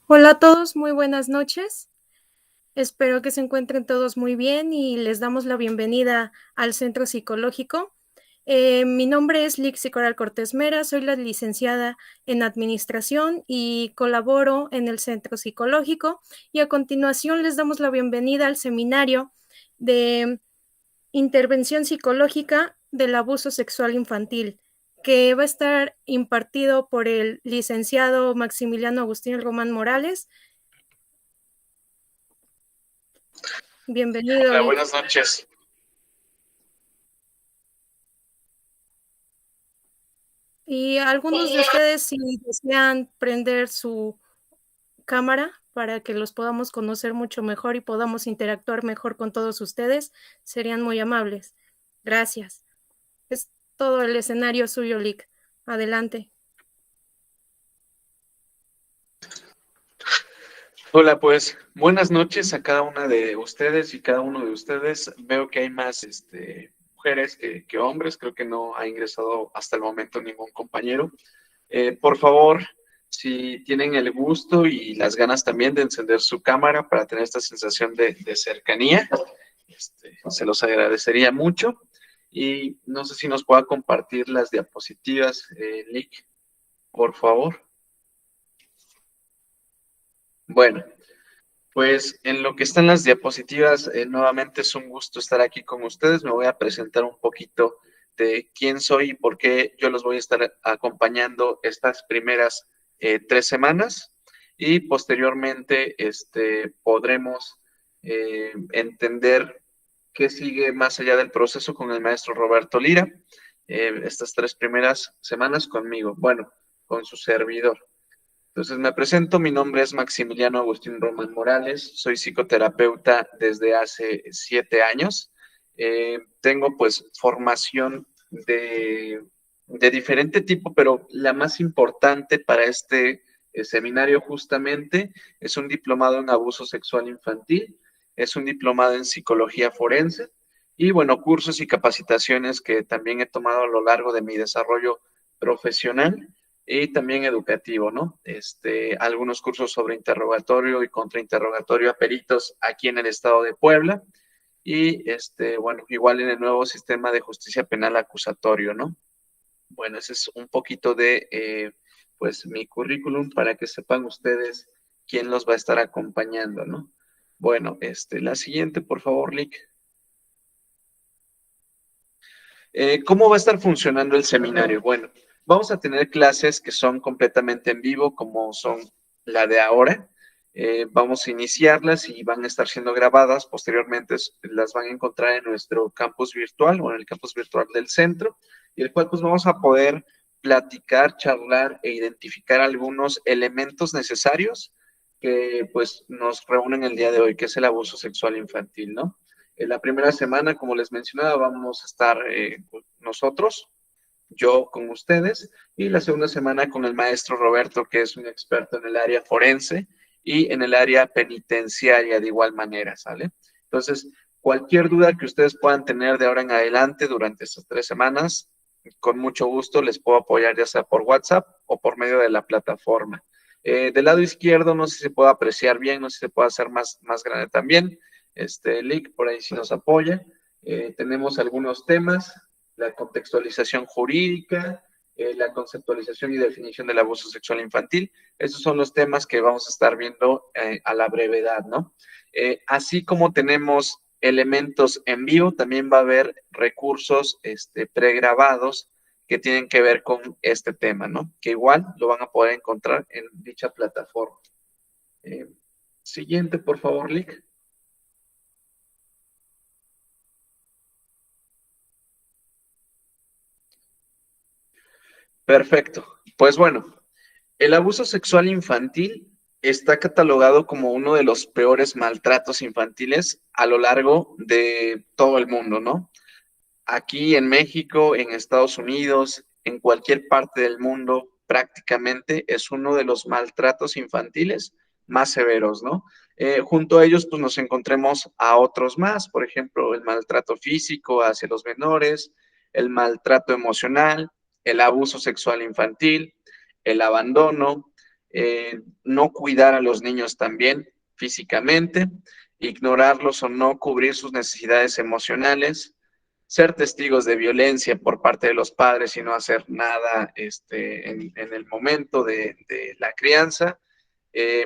Hola a todos, muy buenas noches. Espero que se encuentren todos muy bien y les damos la bienvenida al Centro Psicológico. Mi nombre es Lixi Coral Cortés Mera, soy la licenciada en Administración y colaboro en el Centro Psicológico. Y a continuación les damos la bienvenida al seminario de Intervención Psicológica del Abuso Sexual Infantil, que va a estar impartido por el licenciado Maximiliano Agustín Román Morales. Bienvenido, Hola, Lick. buenas noches. Y algunos de ustedes, si desean prender su cámara para que los podamos conocer mucho mejor y podamos interactuar mejor con todos ustedes, serían muy amables. Gracias. Es todo el escenario suyo, Lick. Adelante. Hola, pues buenas noches a cada una de ustedes y cada uno de ustedes. Veo que hay más mujeres que hombres. Creo que no ha ingresado hasta el momento ningún compañero. Por favor, si tienen el gusto y las ganas también de encender su cámara para tener esta sensación de cercanía, se los agradecería mucho. Y no sé si nos pueda compartir las diapositivas, Lick, por favor. Bueno. Pues en lo que están las diapositivas, nuevamente es un gusto estar aquí con ustedes. Me voy a presentar un poquito de quién soy y por qué yo los voy a estar acompañando estas primeras 3 semanas y posteriormente podremos entender qué sigue más allá del proceso con el maestro Roberto Lira, estas 3 primeras semanas conmigo, bueno, con su servidor. Entonces me presento, mi nombre es Maximiliano Agustín Román Morales, soy psicoterapeuta desde hace 7 años. Tengo pues formación de diferente tipo, pero la más importante para este seminario justamente es un diplomado en abuso sexual infantil, es un diplomado en psicología forense y bueno, cursos y capacitaciones que también he tomado a lo largo de mi desarrollo profesional y también educativo, ¿no? Algunos cursos sobre interrogatorio y contrainterrogatorio a peritos aquí en el estado de Puebla y, bueno, igual en el nuevo sistema de justicia penal acusatorio, ¿no? Bueno, ese es un poquito de, pues, mi currículum para que sepan ustedes quién los va a estar acompañando, ¿no? Bueno, la siguiente, por favor, Lick. ¿Cómo va a estar funcionando el seminario? Bueno, vamos a tener clases que son completamente en vivo, como son la de ahora. Vamos a iniciarlas y van a estar siendo grabadas. Posteriormente las van a encontrar en nuestro campus virtual o en el campus virtual del centro, y el cual pues vamos a poder platicar, charlar e identificar algunos elementos necesarios que pues nos reúnen el día de hoy, que es el abuso sexual infantil, ¿no? En la primera semana, como les mencionaba, vamos a estar nosotros, yo con ustedes, y la segunda semana con el maestro Roberto, que es un experto en el área forense y en el área penitenciaria de igual manera, ¿sale? Entonces, cualquier duda que ustedes puedan tener de ahora en adelante durante estas 3 semanas, con mucho gusto les puedo apoyar ya sea por WhatsApp o por medio de la plataforma. Del lado izquierdo, no sé si se puede apreciar bien, no sé si se puede hacer más grande también. Link, por ahí sí nos apoya. Tenemos algunos temas, la contextualización jurídica, la conceptualización y definición del abuso sexual infantil. Esos son los temas que vamos a estar viendo a la brevedad, ¿no? Así como tenemos elementos en vivo, también va a haber recursos pregrabados que tienen que ver con este tema, ¿no? Que igual lo van a poder encontrar en dicha plataforma. Siguiente, por favor, Lick. Perfecto. Pues bueno, el abuso sexual infantil está catalogado como uno de los peores maltratos infantiles a lo largo de todo el mundo, ¿no? Aquí en México, en Estados Unidos, en cualquier parte del mundo, prácticamente es uno de los maltratos infantiles más severos, ¿no? Junto a ellos, pues nos encontremos a otros más, por ejemplo, el maltrato físico hacia los menores, el maltrato emocional, el abuso sexual infantil, el abandono, no cuidar a los niños también físicamente, ignorarlos o no cubrir sus necesidades emocionales, ser testigos de violencia por parte de los padres y no hacer nada en el momento de la crianza.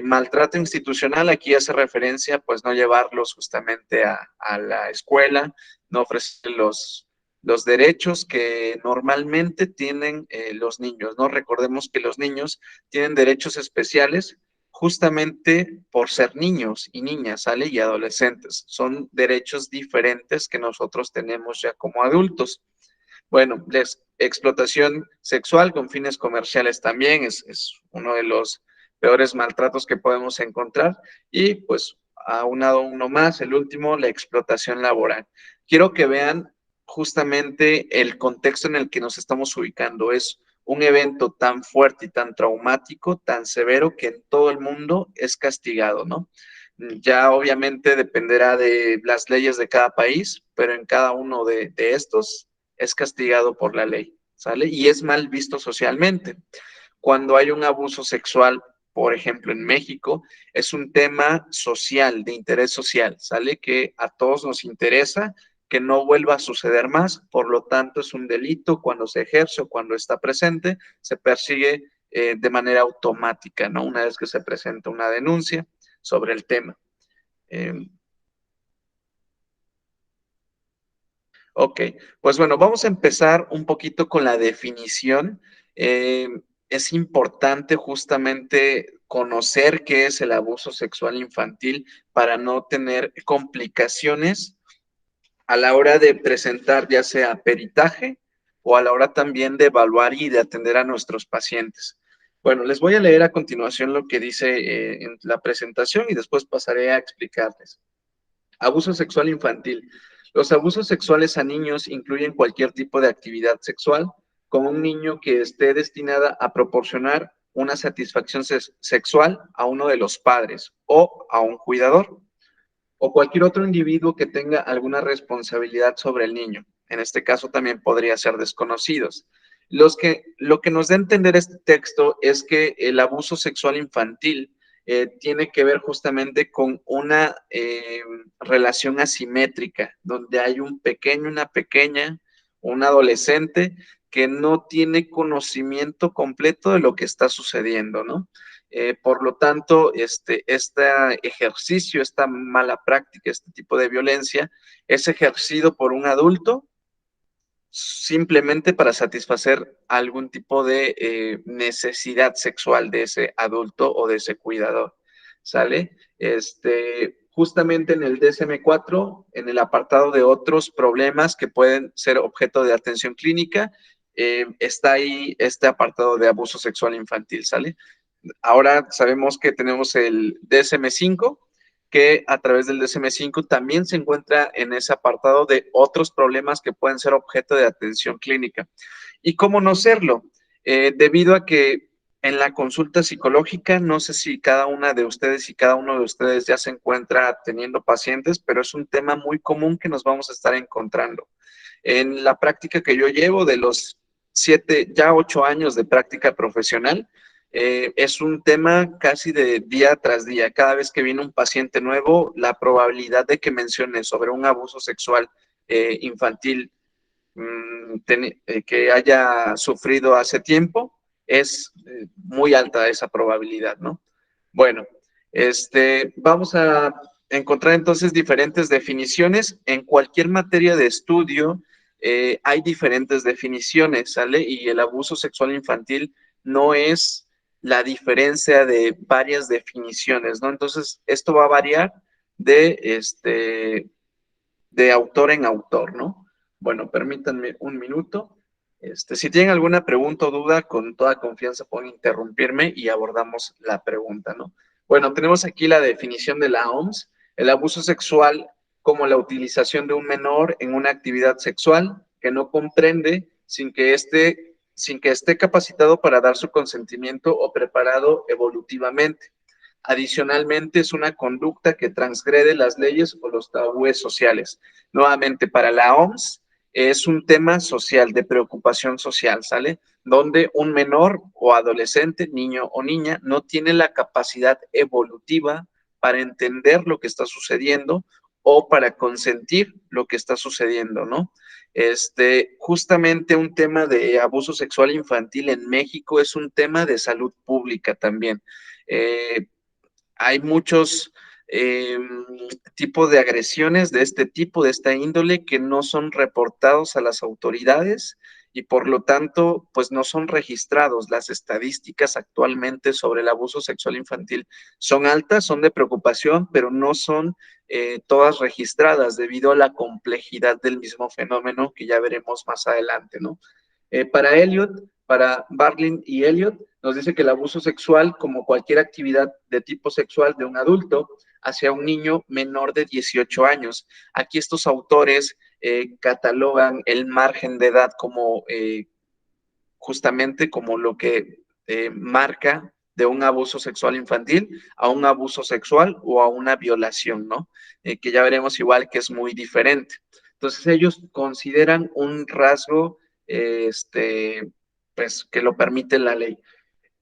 Maltrato institucional, aquí hace referencia, pues no llevarlos justamente a la escuela, no ofrecer los derechos que normalmente tienen los niños, ¿no? Recordemos que los niños tienen derechos especiales justamente por ser niños y niñas, ¿sale? Y adolescentes. Son derechos diferentes que nosotros tenemos ya como adultos. Bueno, la explotación sexual con fines comerciales también es uno de los peores maltratos que podemos encontrar. Y pues aunado uno más, el último, la explotación laboral. Quiero que vean justamente el contexto en el que nos estamos ubicando. Es un evento tan fuerte y tan traumático, tan severo, que en todo el mundo es castigado, ¿no? Ya obviamente dependerá de las leyes de cada país, pero en cada uno de estos es castigado por la ley, ¿sale? Y es mal visto socialmente. Cuando hay un abuso sexual, por ejemplo, en México, es un tema social, de interés social, ¿sale? Que a todos nos interesa que no vuelva a suceder más, por lo tanto es un delito cuando se ejerce o cuando está presente, se persigue de manera automática, ¿no? Una vez que se presenta una denuncia sobre el tema. Eh, Ok, pues bueno, vamos a empezar un poquito con la definición. Eh, es importante justamente conocer qué es el abuso sexual infantil para no tener complicaciones a la hora de presentar ya sea peritaje o a la hora también de evaluar y de atender a nuestros pacientes. Bueno, les voy a leer a continuación lo que dice en la presentación y después pasaré a explicarles. Abuso sexual infantil. Los abusos sexuales a niños incluyen cualquier tipo de actividad sexual con un niño que esté destinada a proporcionar una satisfacción sexual a uno de los padres o a un cuidador o cualquier otro individuo que tenga alguna responsabilidad sobre el niño. En este caso también podría ser desconocidos. Lo que nos da a entender este texto es que el abuso sexual infantil tiene que ver justamente con una relación asimétrica, donde hay un pequeño, una pequeña, un adolescente que no tiene conocimiento completo de lo que está sucediendo, ¿no? Por lo tanto, este ejercicio, esta mala práctica, este tipo de violencia, es ejercido por un adulto simplemente para satisfacer algún tipo de necesidad sexual de ese adulto o de ese cuidador, ¿sale? Justamente en el DSM-4, en el apartado de otros problemas que pueden ser objeto de atención clínica, está ahí este apartado de abuso sexual infantil, ¿sale? Ahora sabemos que tenemos el DSM-5, que a través del DSM-5 también se encuentra en ese apartado de otros problemas que pueden ser objeto de atención clínica. ¿Y cómo no serlo? Debido a que en la consulta psicológica, no sé si cada una de ustedes y cada uno de ustedes ya se encuentra teniendo pacientes, pero es un tema muy común que nos vamos a estar encontrando. En la práctica que yo llevo de los 7, ya 8 años de práctica profesional, es un tema casi de día tras día. Cada vez que viene un paciente nuevo, la probabilidad de que mencione sobre un abuso sexual infantil que haya sufrido hace tiempo es muy alta esa probabilidad, ¿no? Bueno, vamos a encontrar entonces diferentes definiciones. En cualquier materia de estudio hay diferentes definiciones, ¿sale? Y el abuso sexual infantil no es la diferencia de varias definiciones, ¿no? Entonces, esto va a variar de autor en autor, ¿no? Bueno, permítanme un minuto. Si tienen alguna pregunta o duda, con toda confianza pueden interrumpirme y abordamos la pregunta, ¿no? Bueno, tenemos aquí la definición de la OMS. El abuso sexual como la utilización de un menor en una actividad sexual que no comprende sin que esté capacitado para dar su consentimiento o preparado evolutivamente. Adicionalmente, es una conducta que transgrede las leyes o los tabúes sociales. Nuevamente, para la OMS, es un tema social, de preocupación social, ¿sale? donde un menor o adolescente, niño o niña, no tiene la capacidad evolutiva para entender lo que está sucediendo o para consentir lo que está sucediendo, ¿no? Justamente un tema de abuso sexual infantil en México es un tema de salud pública también. Hay muchos tipos de agresiones de este tipo, de esta índole, que no son reportados a las autoridades y por lo tanto, pues no son registrados. Las estadísticas actualmente sobre el abuso sexual infantil son altas, son de preocupación, pero no son todas registradas debido a la complejidad del mismo fenómeno que ya veremos más adelante, ¿no? Para Barlin y Elliot, nos dice que el abuso sexual, como cualquier actividad de tipo sexual de un adulto hacia un niño menor de 18 años. Aquí estos autores catalogan el margen de edad como justamente como lo que marca de un abuso sexual infantil a un abuso sexual o a una violación, ¿no? Que ya veremos igual que es muy diferente. Entonces ellos consideran un rasgo, pues, que lo permite la ley.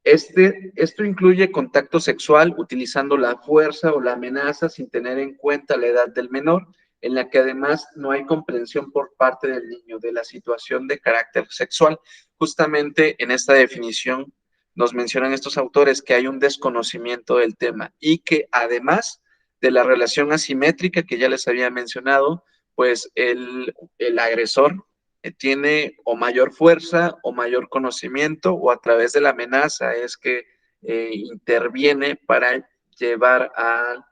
Esto incluye contacto sexual utilizando la fuerza o la amenaza sin tener en cuenta la edad del menor, en la que además no hay comprensión por parte del niño de la situación de carácter sexual. Justamente en esta definición nos mencionan estos autores que hay un desconocimiento del tema y que además de la relación asimétrica que ya les había mencionado, pues el agresor tiene o mayor fuerza o mayor conocimiento o a través de la amenaza es que interviene para llevar a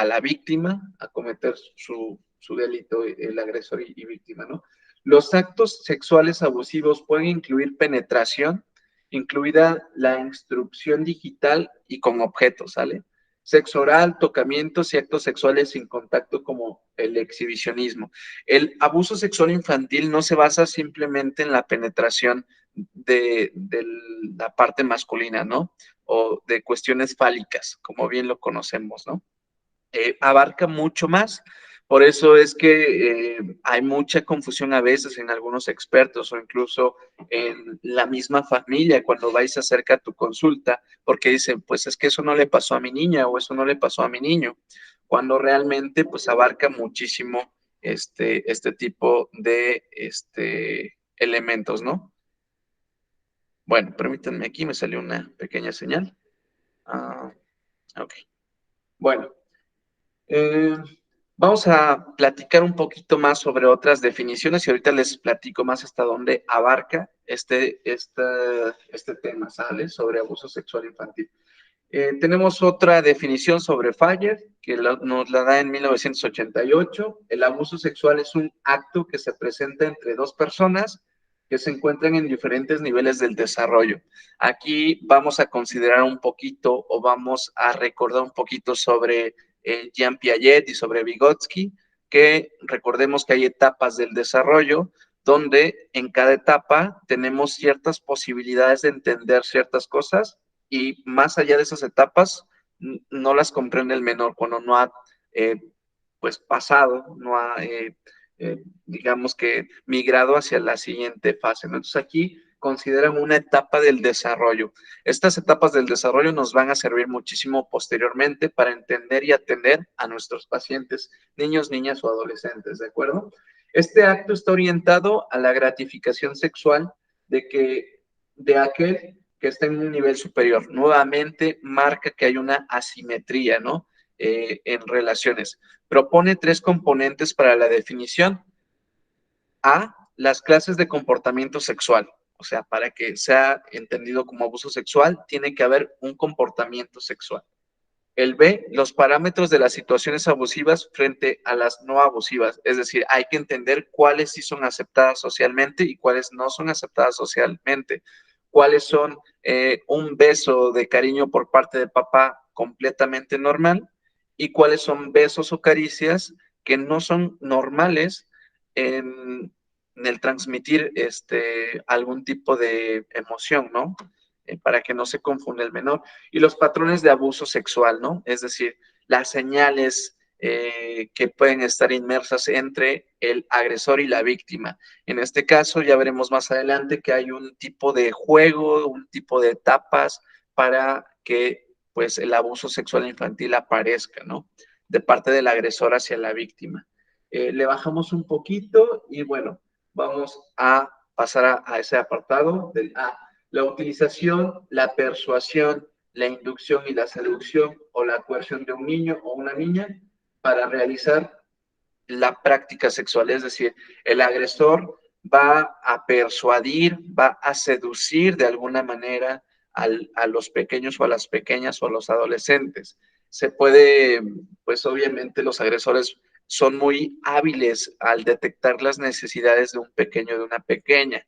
la víctima a cometer su delito, el agresor y víctima, ¿no? Los actos sexuales abusivos pueden incluir penetración, incluida la instrucción digital y con objetos, ¿sale? Sexo oral, tocamientos y actos sexuales sin contacto como el exhibicionismo. El abuso sexual infantil no se basa simplemente en la penetración de la parte masculina, ¿no? O de cuestiones fálicas, como bien lo conocemos, ¿no? Abarca mucho más. Por eso es que hay mucha confusión a veces en algunos expertos o incluso en la misma familia cuando vais acerca a tu consulta, porque dicen, pues es que eso no le pasó a mi niña o eso no le pasó a mi niño, cuando realmente pues abarca muchísimo este tipo de elementos, ¿no? Bueno, permítanme aquí, me salió una pequeña señal. Ah, ok. Bueno, Eh, vamos a platicar un poquito más sobre otras definiciones y ahorita les platico más hasta dónde abarca este tema, ¿sale? Sobre abuso sexual infantil. Tenemos otra definición sobre Fayer, que nos la da en 1988. El abuso sexual es un acto que se presenta entre dos personas que se encuentran en diferentes niveles del desarrollo. Aquí vamos a considerar un poquito o vamos a recordar un poquito sobre Jean Piaget y sobre Vygotsky, que recordemos que hay etapas del desarrollo donde en cada etapa tenemos ciertas posibilidades de entender ciertas cosas y más allá de esas etapas no las comprende el menor cuando no ha pues pasado, no ha digamos que migrado hacia la siguiente fase, ¿no? Entonces aquí consideran una etapa del desarrollo. Estas etapas del desarrollo nos van a servir muchísimo posteriormente para entender y atender a nuestros pacientes, niños, niñas o adolescentes, ¿de acuerdo? Este acto está orientado a la gratificación sexual de aquel que está en un nivel superior. Nuevamente marca que hay una asimetría, ¿no? En relaciones. Propone tres componentes para la definición. A, las clases de comportamiento sexual. O sea, para que sea entendido como abuso sexual, tiene que haber un comportamiento sexual. El B, los parámetros de las situaciones abusivas frente a las no abusivas. Es decir, hay que entender cuáles sí son aceptadas socialmente y cuáles no son aceptadas socialmente. Cuáles son un beso de cariño por parte de papá completamente normal y cuáles son besos o caricias que no son normales en el transmitir algún tipo de emoción, ¿no? Para que no se confunda el menor. Y los patrones de abuso sexual, ¿no? Es decir, las señales que pueden estar inmersas entre el agresor y la víctima. En este caso, ya veremos más adelante que hay un tipo de juego, un tipo de etapas para que pues el abuso sexual infantil aparezca, ¿no? De parte del agresor hacia la víctima. Le bajamos un poquito y bueno, vamos a pasar a ese apartado del A. La utilización, la persuasión, la inducción y la seducción o la coerción de un niño o una niña para realizar la práctica sexual. Es decir, el agresor va a persuadir, va a seducir de alguna manera a los pequeños o a las pequeñas o a los adolescentes. Se puede, pues obviamente los agresores son muy hábiles al detectar las necesidades de un pequeño o de una pequeña.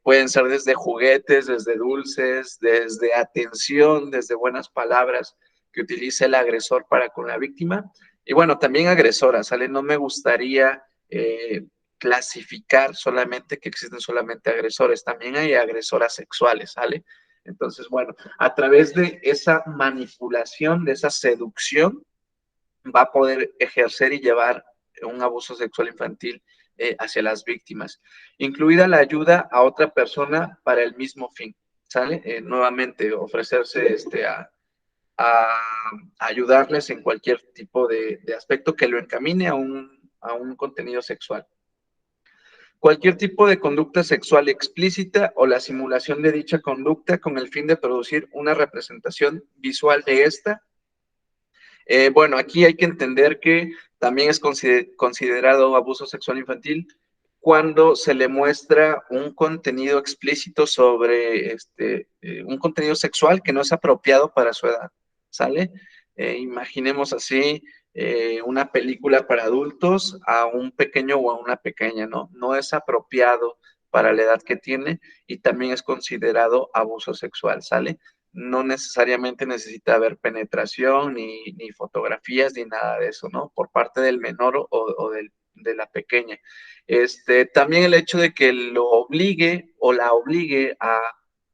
Pueden ser desde juguetes, desde dulces, desde atención, desde buenas palabras que utiliza el agresor para con la víctima. Y bueno, también agresoras, ¿sale? No me gustaría clasificar solamente que existen solamente agresores, también hay agresoras sexuales, ¿sale? Entonces, bueno, a través de esa manipulación, de esa seducción, va a poder ejercer y llevar un abuso sexual infantil hacia las víctimas, incluida la ayuda a otra persona para el mismo fin, ¿sale? Nuevamente, ofrecerse a ayudarles en cualquier tipo de aspecto que lo encamine a un contenido sexual. Cualquier tipo de conducta sexual explícita o la simulación de dicha conducta con el fin de producir una representación visual de esta. Bueno, aquí hay que entender que también es considerado abuso sexual infantil cuando se le muestra un contenido explícito sobre un contenido sexual que no es apropiado para su edad, ¿sale? Imaginemos así una película para adultos a un pequeño o a una pequeña, ¿no? No es apropiado para la edad que tiene y también es considerado abuso sexual, ¿sale? No necesariamente necesita haber penetración, ni fotografías, ni nada de eso, ¿no? Por parte del menor o de la pequeña. También el hecho de que lo obligue o la obligue a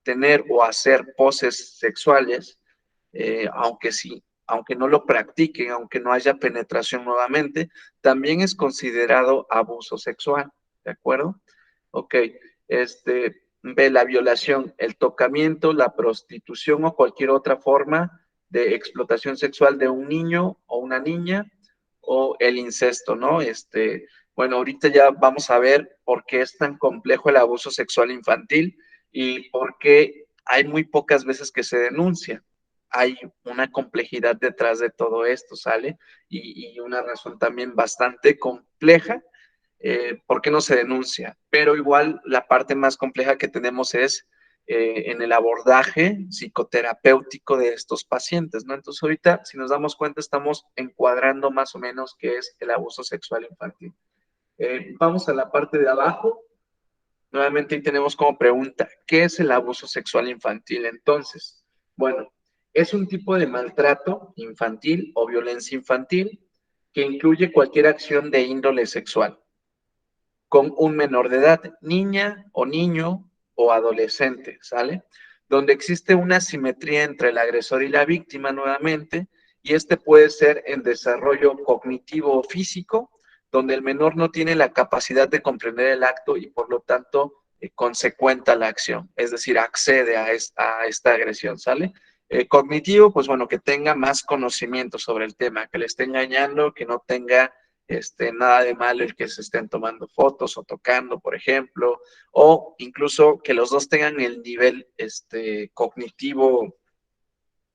tener o hacer poses sexuales, aunque sí, aunque no lo practiquen, aunque no haya penetración nuevamente, también es considerado abuso sexual, ¿de acuerdo? Ok, ve la violación, el tocamiento, la prostitución o cualquier otra forma de explotación sexual de un niño o una niña o el incesto, ¿no? Bueno, ahorita ya vamos a ver por qué es tan complejo el abuso sexual infantil y por qué hay muy pocas veces que se denuncia. Hay una complejidad detrás de todo esto, ¿sale? Y una razón también bastante compleja por qué no se denuncia. Pero igual la parte más compleja que tenemos es en el abordaje psicoterapéutico de estos pacientes, ¿no? Entonces ahorita, si nos damos cuenta, estamos encuadrando más o menos qué es el abuso sexual infantil. Vamos a la parte de abajo. Nuevamente ahí tenemos como pregunta, ¿qué es el abuso sexual infantil? Entonces, bueno, es un tipo de maltrato infantil o violencia infantil que incluye cualquier acción de índole sexual con un menor de edad, niña o niño o adolescente, ¿sale? Donde existe una simetría entre el agresor y la víctima nuevamente, y puede ser en desarrollo cognitivo o físico, donde el menor no tiene la capacidad de comprender el acto y por lo tanto consecuenta la acción, es decir, accede a esta agresión, ¿sale? Cognitivo, pues bueno, que tenga más conocimiento sobre el tema, que le esté engañando, que no tenga nada de malo el que se estén tomando fotos o tocando, por ejemplo, o incluso que los dos tengan el nivel cognitivo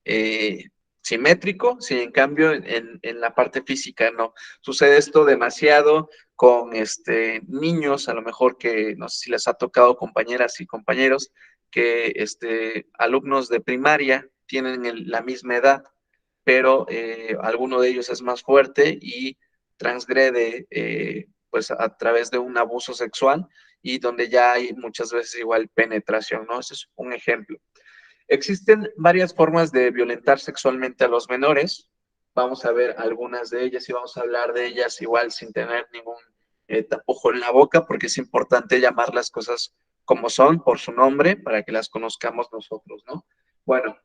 eh, simétrico, si en cambio en la parte física no. Sucede esto demasiado con niños, a lo mejor que no sé si les ha tocado compañeras y compañeros, que alumnos de primaria tienen la misma edad, pero alguno de ellos es más fuerte y transgrede pues a través de un abuso sexual y donde ya hay muchas veces igual penetración, ¿no? Ese es un ejemplo. Existen varias formas de violentar sexualmente a los menores. Vamos a ver algunas de ellas y vamos a hablar de ellas igual sin tener ningún tapujo en la boca, porque es importante llamar las cosas como son, por su nombre, para que las conozcamos nosotros, ¿no? Bueno,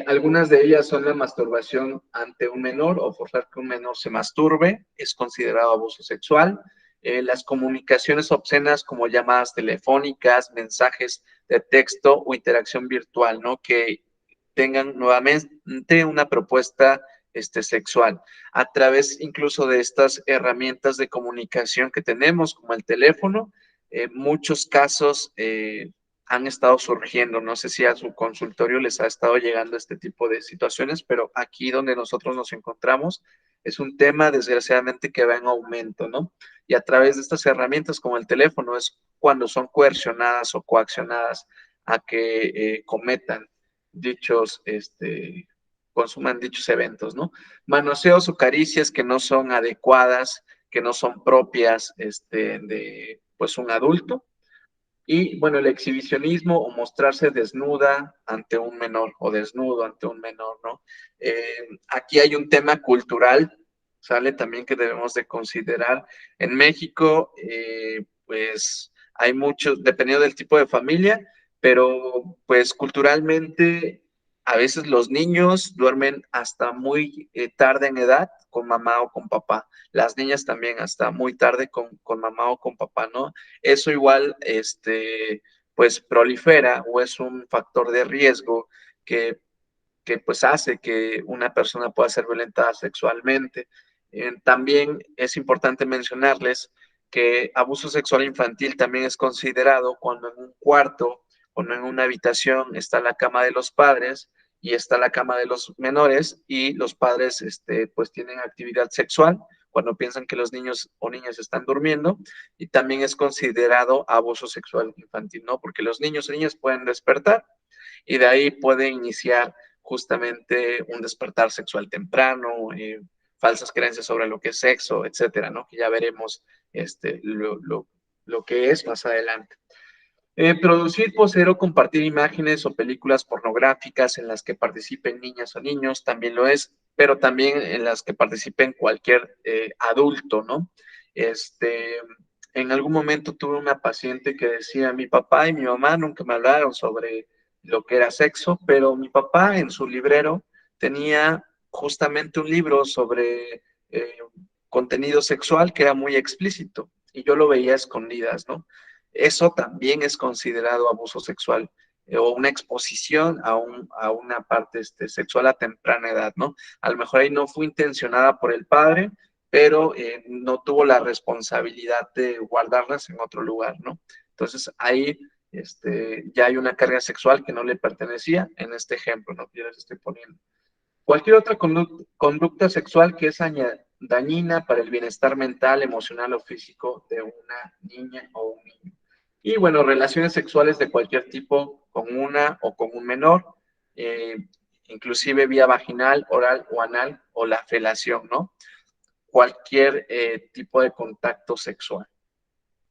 Algunas de ellas son la masturbación ante un menor o forzar que un menor se masturbe, es considerado abuso sexual. Las comunicaciones obscenas como llamadas telefónicas, mensajes de texto o interacción virtual, ¿no? Que tengan nuevamente una propuesta sexual a través incluso de estas herramientas de comunicación que tenemos, como el teléfono. Muchos casos han estado surgiendo. No sé si a su consultorio les ha estado llegando este tipo de situaciones, pero aquí donde nosotros nos encontramos es un tema, desgraciadamente, que va en aumento, ¿no? Y a través de estas herramientas como el teléfono es cuando son coercionadas o coaccionadas a que cometan dichos, consuman dichos eventos, ¿no? Manoseos o caricias que no son adecuadas, que no son propias de pues un adulto. Y bueno, el exhibicionismo o mostrarse desnuda ante un menor o desnudo ante un menor, ¿no? Aquí hay un tema cultural, ¿sale? También que debemos de considerar. En México, pues hay muchos, dependiendo del tipo de familia, pero pues culturalmente a veces los niños duermen hasta muy tarde en edad con mamá o con papá. Las niñas también hasta muy tarde con mamá o con papá, ¿no? Eso igual, pues prolifera o es un factor de riesgo que, que pues hace que una persona pueda ser violentada sexualmente. También es importante mencionarles que abuso sexual infantil también es considerado cuando en un cuarto o en una habitación está la cama de los padres y está la cama de los menores y los padres pues tienen actividad sexual cuando piensan que los niños o niñas están durmiendo, y también es considerado abuso sexual infantil, ¿no? Porque los niños y niñas pueden despertar y de ahí puede iniciar justamente un despertar sexual temprano, falsas creencias sobre lo que es sexo, etcétera, ¿no? Que ya veremos lo que es más adelante. Producir, poseer o compartir imágenes o películas pornográficas en las que participen niñas o niños también lo es, pero también en las que participen cualquier adulto, ¿no? Este, en algún momento tuve una paciente que decía, mi papá y mi mamá nunca me hablaron sobre lo que era sexo, pero mi papá en su librero tenía justamente un libro sobre contenido sexual que era muy explícito y yo lo veía a escondidas, ¿no? Eso también es considerado abuso sexual o una exposición a una parte sexual a temprana edad, ¿no? A lo mejor ahí no fue intencionada por el padre, pero no tuvo la responsabilidad de guardarlas en otro lugar, ¿no? Entonces ahí ya hay una carga sexual que no le pertenecía en este ejemplo, ¿no? Que yo les estoy poniendo. Cualquier otra conducta sexual que es dañina para el bienestar mental, emocional o físico de una niña o un niño. Y bueno, relaciones sexuales de cualquier tipo con una o con un menor, eh, inclusive vía vaginal, oral o anal o la felación, ¿no? Cualquier tipo de contacto sexual.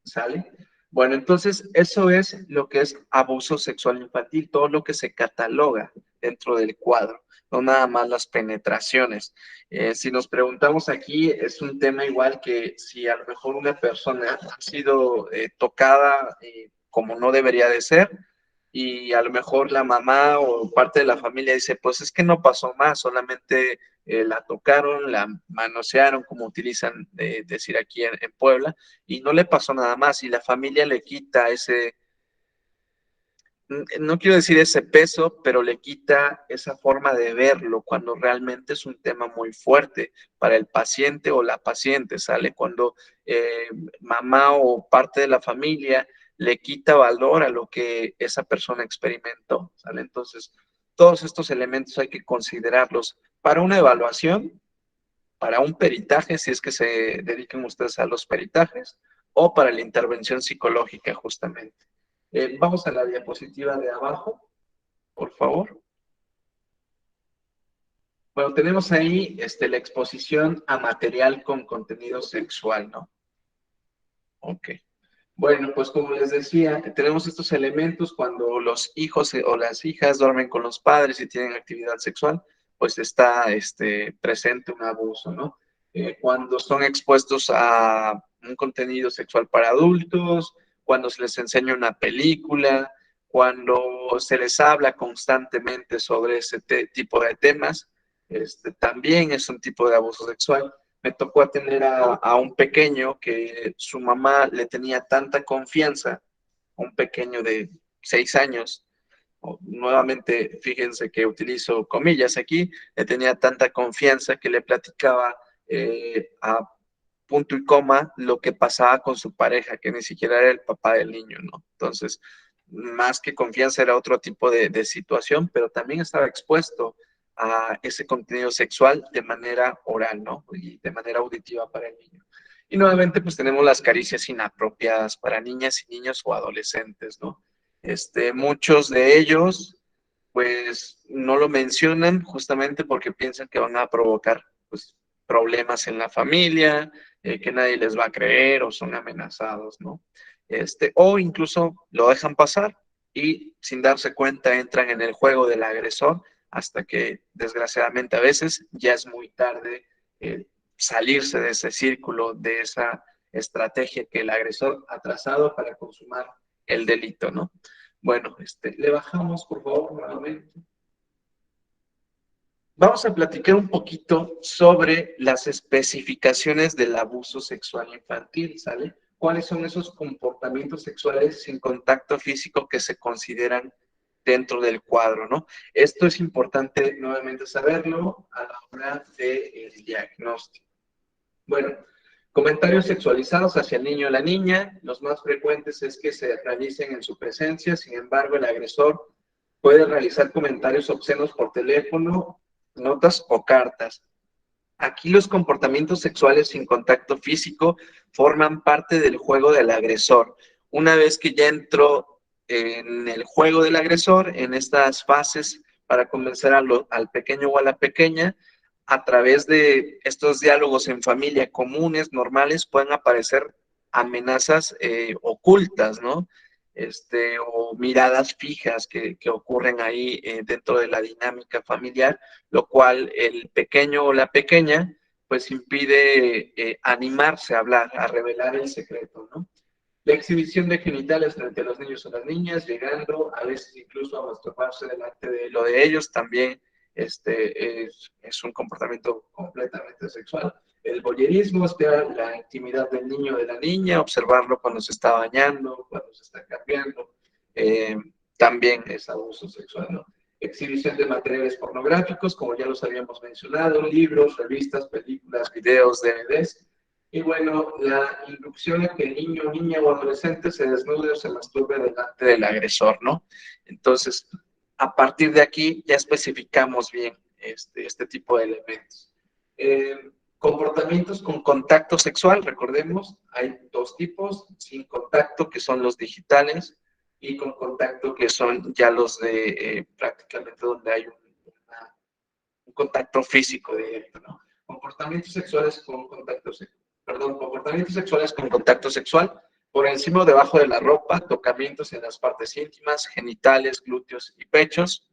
¿Sale? Bueno, entonces eso es lo que es abuso sexual infantil, todo lo que se cataloga dentro del cuadro, no nada más las penetraciones. Si nos preguntamos aquí, es un tema igual que si a lo mejor una persona ha sido tocada como no debería de ser, y a lo mejor la mamá o parte de la familia dice, pues es que no pasó más, solamente la tocaron, la manosearon, como utilizan decir aquí en Puebla, y no le pasó nada más, y la familia le quita ese, no quiero decir ese peso, pero le quita esa forma de verlo cuando realmente es un tema muy fuerte para el paciente o la paciente, ¿sale? Cuando mamá o parte de la familia le quita valor a lo que esa persona experimentó, ¿sale? Entonces, todos estos elementos hay que considerarlos para una evaluación, para un peritaje, si es que se dediquen ustedes a los peritajes, o para la intervención psicológica, justamente. Vamos a la diapositiva de abajo, por favor. Bueno, tenemos ahí la exposición a material con contenido sexual, ¿no? Ok. Bueno, pues como les decía, tenemos estos elementos cuando los hijos o las hijas duermen con los padres y tienen actividad sexual, pues está presente un abuso, ¿no? Cuando son expuestos a un contenido sexual para adultos, cuando se les enseña una película, cuando se les habla constantemente sobre ese tipo de temas, también es un tipo de abuso sexual. Me tocó atender a un pequeño que su mamá le tenía tanta confianza, un pequeño de 6 años, nuevamente fíjense que utilizo comillas aquí, le tenía tanta confianza que le platicaba a punto y coma lo que pasaba con su pareja, que ni siquiera era el papá del niño, ¿no? Entonces, más que confianza era otro tipo de situación, pero también estaba expuesto a ese contenido sexual de manera oral, ¿no? Y de manera auditiva para el niño. Y nuevamente, pues tenemos las caricias inapropiadas para niñas y niños o adolescentes, ¿no? Muchos de ellos, pues, no lo mencionan justamente porque piensan que van a provocar, pues, problemas en la familia, que nadie les va a creer o son amenazados, ¿no? O incluso lo dejan pasar y sin darse cuenta entran en el juego del agresor hasta que desgraciadamente a veces ya es muy tarde salirse de ese círculo, de esa estrategia que el agresor ha trazado para consumar el delito, ¿no? Bueno, le bajamos por favor nuevamente. Vamos a platicar un poquito sobre las especificaciones del abuso sexual infantil, ¿sale? ¿Cuáles son esos comportamientos sexuales sin contacto físico que se consideran dentro del cuadro, ¿no? Esto es importante nuevamente saberlo a la hora del diagnóstico. Bueno, comentarios sexualizados hacia el niño o la niña, los más frecuentes es que se realicen en su presencia, sin embargo, el agresor puede realizar comentarios obscenos por teléfono, notas o cartas. Aquí los comportamientos sexuales sin contacto físico forman parte del juego del agresor. Una vez que ya entró en el juego del agresor, en estas fases para convencer al pequeño o a la pequeña, a través de estos diálogos en familia comunes, normales, pueden aparecer amenazas ocultas, ¿no? O miradas fijas que ocurren ahí dentro de la dinámica familiar, lo cual el pequeño o la pequeña pues impide animarse a hablar, a revelar el secreto, ¿no? La exhibición de genitales frente a los niños o las niñas, llegando a veces incluso a masturbarse delante de lo de ellos, también es un comportamiento completamente sexual. El voyerismo, espiar la intimidad del niño o de la niña, observarlo cuando se está bañando, cuando se está cambiando, también es abuso sexual, ¿no? Exhibición de materiales pornográficos, como ya los habíamos mencionado, libros, revistas, películas, videos, DVDs. Y bueno, la inducción a que el niño, niña o adolescente se desnude o se masturbe delante del agresor, ¿no? Entonces, a partir de aquí ya especificamos bien este tipo de elementos. Comportamientos con contacto sexual, recordemos, hay dos tipos, sin contacto, que son los digitales, y con contacto, que son ya los de prácticamente donde hay un contacto físico directo, ¿no? Comportamientos sexuales con contacto comportamientos sexuales con contacto sexual, por encima o debajo de la ropa, tocamientos en las partes íntimas, genitales, glúteos y pechos,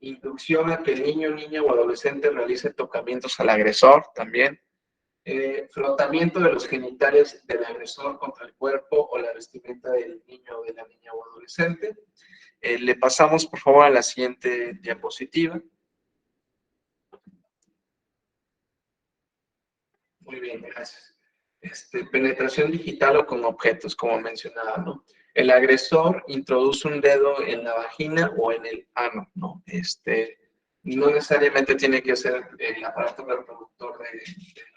inducción a que el niño, niña o adolescente realice tocamientos al agresor también, frotamiento de los genitales del agresor contra el cuerpo o la vestimenta del niño o de la niña o adolescente. Le pasamos, por favor, a la siguiente diapositiva. Muy bien, gracias. Penetración digital o con objetos, como mencionaba, ¿no? El agresor introduce un dedo en la vagina o en el ano, ¿no? No necesariamente tiene que ser el aparato reproductor del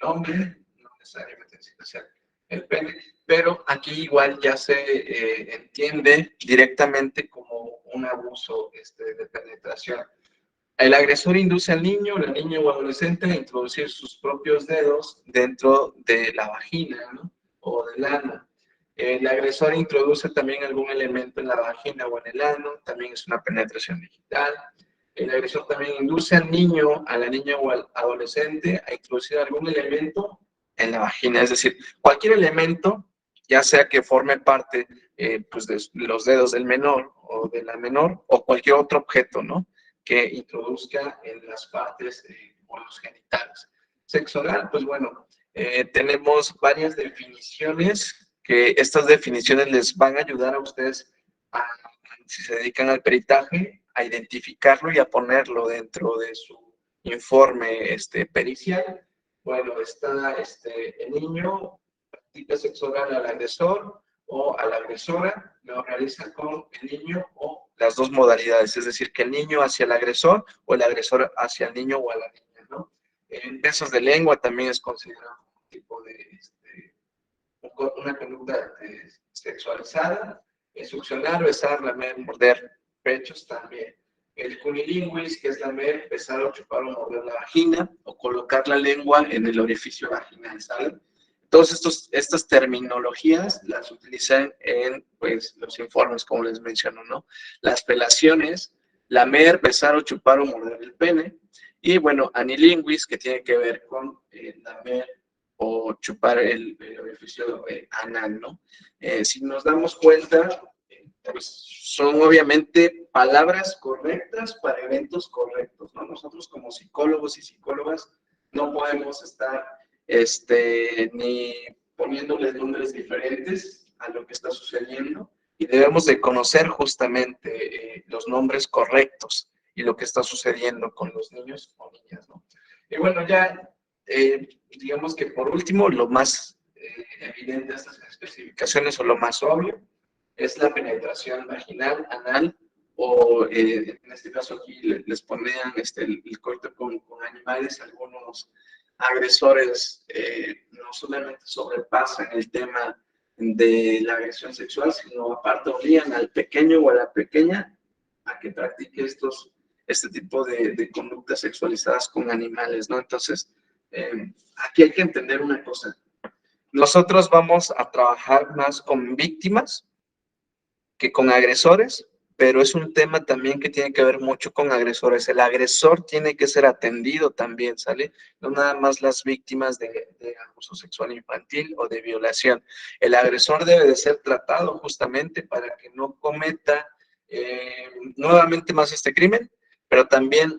hombre, no necesariamente necesita ser el pene, pero aquí igual ya se entiende directamente como un abuso de penetración. El agresor induce al niño, la niña o adolescente a introducir sus propios dedos dentro de la vagina, ¿no? O del ano. El agresor introduce también algún elemento en la vagina o en el ano, también es una penetración digital. El agresor también induce al niño, a la niña o al adolescente a introducir algún elemento en la vagina, es decir, cualquier elemento, ya sea que forme parte pues de los dedos del menor o de la menor, o cualquier otro objeto, ¿no? Que introduzca en las partes o los genitales. Sexo oral, pues bueno, tenemos varias definiciones que estas definiciones les van a ayudar a ustedes a si se dedican al peritaje, a identificarlo y a ponerlo dentro de su informe pericial. Bueno, está el niño practica sexo oral al agresor o a la agresora, lo realiza con el niño o las dos modalidades, es decir, que el niño hacia el agresor o el agresor hacia el niño o a la niña, ¿no? Besos de lengua también es considerado un tipo de una conducta sexualizada. Succionar, besar, lamer, morder pechos también. El cunilinguis, que es lamer, besar o chupar o morder la vagina, o colocar la lengua en el orificio vaginal, ¿saben? Todas estas terminologías las utilizan en pues, los informes, como les menciono, ¿no? Las felaciones, lamer, besar o chupar o morder el pene. Y bueno, anilinguis, que tiene que ver con lamer o chupar el orificio anal, ¿no? Si nos damos cuenta, pues son obviamente palabras correctas para eventos correctos, ¿no? Nosotros como psicólogos y psicólogas no podemos estar ni poniéndoles nombres diferentes a lo que está sucediendo y debemos de conocer justamente los nombres correctos y lo que está sucediendo con los niños o niñas, ¿no? Y bueno, ya digamos que por último, lo más evidente de estas especificaciones o lo más obvio es la penetración vaginal, anal o en este caso aquí les ponían el coito con animales. Algunos agresores no solamente sobrepasan el tema de la agresión sexual, sino aparte obligan al pequeño o a la pequeña a que practique este tipo de conductas sexualizadas con animales, ¿no? Entonces, aquí hay que entender una cosa. Nosotros vamos a trabajar más con víctimas que con agresores, pero es un tema también que tiene que ver mucho con agresores. El agresor tiene que ser atendido también, ¿sale? No nada más las víctimas de abuso sexual infantil o de violación. El agresor debe de ser tratado justamente para que no cometa nuevamente más este crimen, pero también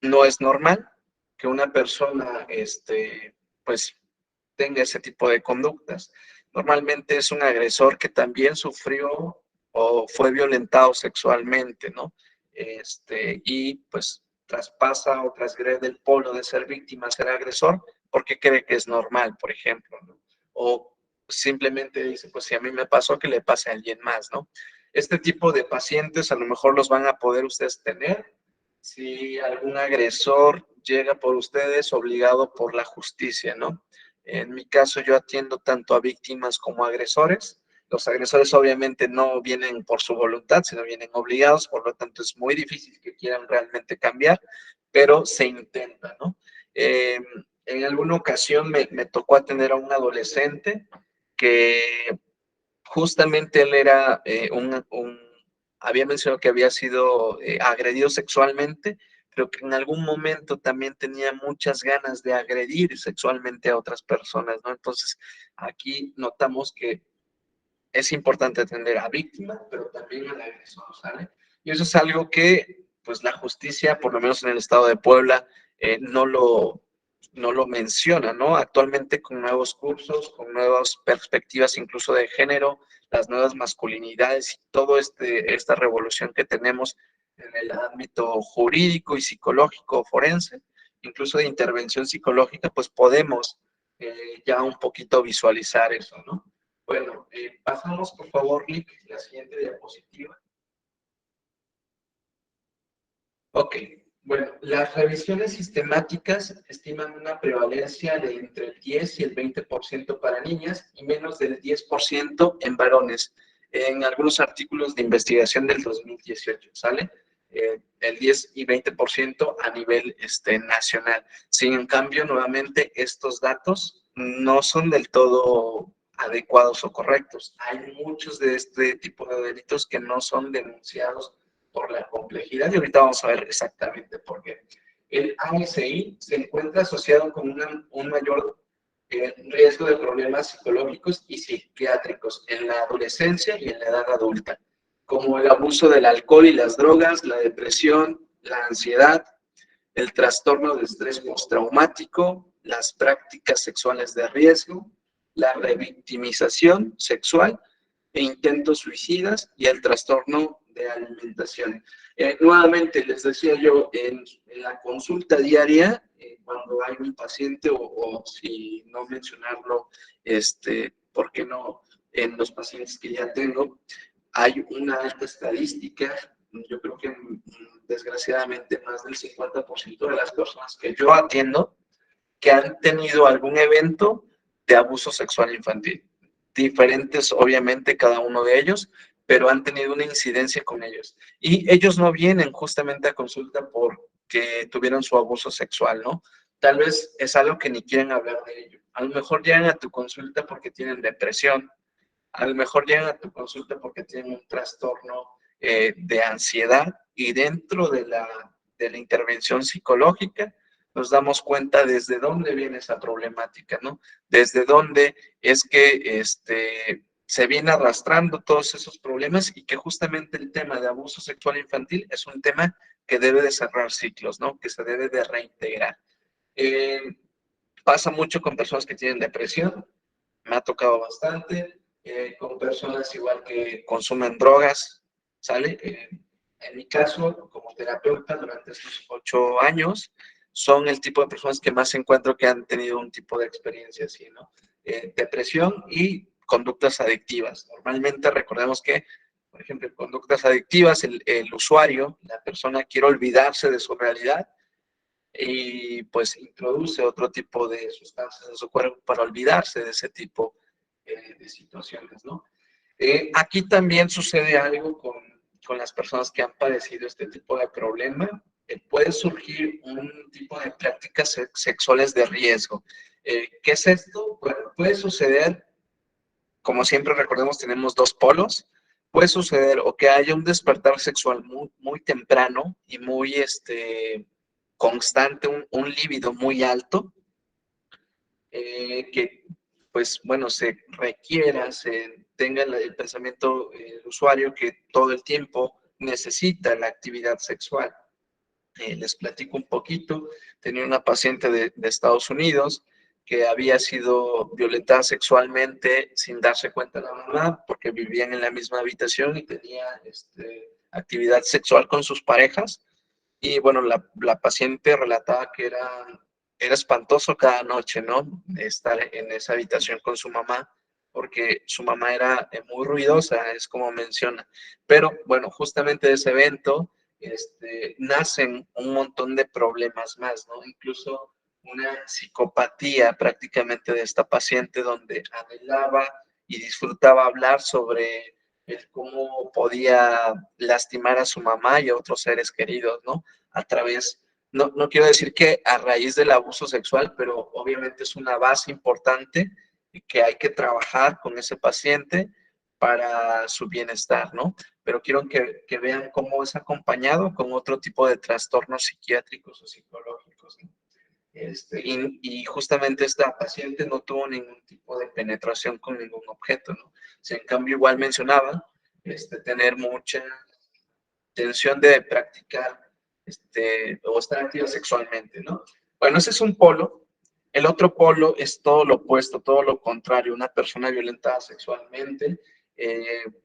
no es normal que una persona, pues, tenga ese tipo de conductas. Normalmente es un agresor que también sufrió o fue violentado sexualmente, ¿no? Y pues traspasa o transgrede el polo de ser víctima a ser agresor porque cree que es normal, por ejemplo, ¿no? O simplemente dice, pues si a mí me pasó, que le pase a alguien más, ¿no? Este tipo de pacientes a lo mejor los van a poder ustedes tener si algún agresor llega por ustedes obligado por la justicia, ¿no? En mi caso, yo atiendo tanto a víctimas como a agresores. Los agresores obviamente no vienen por su voluntad, sino vienen obligados, por lo tanto es muy difícil que quieran realmente cambiar, pero se intenta, ¿no? En alguna ocasión me tocó atender a un adolescente que justamente él era había mencionado que había sido agredido sexualmente, pero que en algún momento también tenía muchas ganas de agredir sexualmente a otras personas, ¿no? Entonces, aquí notamos que es importante atender a víctima, pero también al agresor, ¿sale? Y eso es algo que, pues, la justicia, por lo menos en el estado de Puebla, no lo menciona, ¿no? Actualmente con nuevos cursos, con nuevas perspectivas incluso de género, las nuevas masculinidades y toda esta revolución que tenemos en el ámbito jurídico y psicológico forense, incluso de intervención psicológica, pues podemos ya un poquito visualizar eso, ¿no? Bueno, pasamos por favor, Rick, la siguiente diapositiva. Ok, bueno, las revisiones sistemáticas estiman una prevalencia de entre el 10 y el 20% para niñas y menos del 10% en varones. En algunos artículos de investigación del 2018, ¿sale? El 10 y 20% a nivel nacional. Sin en cambio, nuevamente, estos datos no son del todo adecuados o correctos. Hay muchos de este tipo de delitos que no son denunciados por la complejidad y ahorita vamos a ver exactamente por qué. El ASI se encuentra asociado con un mayor riesgo de problemas psicológicos y psiquiátricos en la adolescencia y en la edad adulta, como el abuso del alcohol y las drogas, la depresión, la ansiedad, el trastorno de estrés postraumático, las prácticas sexuales de riesgo, la revictimización sexual e intentos suicidas y el trastorno de alimentación. Nuevamente, les decía yo, en la consulta diaria, cuando hay un paciente, o si no mencionarlo, ¿por qué no? En los pacientes que ya tengo, hay una alta estadística. Yo creo que desgraciadamente más del 50% de las personas que yo atiendo que han tenido algún evento de abuso sexual infantil. Diferentes, obviamente, cada uno de ellos, pero han tenido una incidencia con ellos. Y ellos no vienen justamente a consulta porque tuvieron su abuso sexual, ¿no? Tal vez es algo que ni quieren hablar de ello. A lo mejor llegan a tu consulta porque tienen depresión, a lo mejor llegan a tu consulta porque tienen un trastorno de ansiedad, y dentro de la intervención psicológica nos damos cuenta desde dónde viene esa problemática, ¿no? Desde dónde es que se viene arrastrando todos esos problemas, y que justamente el tema de abuso sexual infantil es un tema que debe de cerrar ciclos, ¿no? Que se debe de reintegrar. Eh, Pasa mucho con personas que tienen depresión, me ha tocado bastante, con personas igual que consumen drogas, ¿sale? En mi caso, como terapeuta durante estos 8 años, son el tipo de personas que más encuentro que han tenido un tipo de experiencia así, ¿no? Depresión y conductas adictivas. Normalmente recordemos que, por ejemplo, en conductas adictivas, el usuario, la persona quiere olvidarse de su realidad, y pues introduce otro tipo de sustancias en su cuerpo para olvidarse de ese tipo de situaciones, ¿no? Aquí también sucede algo con las personas que han padecido este tipo de problema. Puede surgir un tipo de prácticas sexuales de riesgo. ¿Qué es esto? Bueno, puede suceder, como siempre recordemos, tenemos dos polos. Puede suceder o que haya un despertar sexual muy, muy temprano y muy constante, un líbido muy alto, que pues bueno, se requiera, se tenga el pensamiento el usuario que todo el tiempo necesita la actividad sexual. Les platico un poquito. Tenía una paciente de Estados Unidos que había sido violentada sexualmente sin darse cuenta la mamá, porque vivían en la misma habitación y tenía actividad sexual con sus parejas. Y bueno, la paciente relataba que era espantoso cada noche, ¿no? Estar en esa habitación con su mamá, porque su mamá era muy ruidosa, es como menciona. Pero bueno, justamente de ese evento nacen un montón de problemas más, ¿no? Incluso una psicopatía prácticamente de esta paciente, donde anhelaba y disfrutaba hablar sobre el cómo podía lastimar a su mamá y a otros seres queridos, ¿no? A través, no quiero decir que a raíz del abuso sexual, pero obviamente es una base importante y que hay que trabajar con ese paciente para su bienestar, ¿no? Pero quiero que vean cómo es acompañado con otro tipo de trastornos psiquiátricos o psicológicos, ¿no? Y justamente esta paciente no tuvo ningún tipo de penetración con ningún objeto, ¿no? Si en cambio igual mencionaba tener mucha tensión de practicar o estar activa sexualmente, ¿no? Bueno, ese es un polo. El otro polo es todo lo opuesto, todo lo contrario. Una persona violentada sexualmente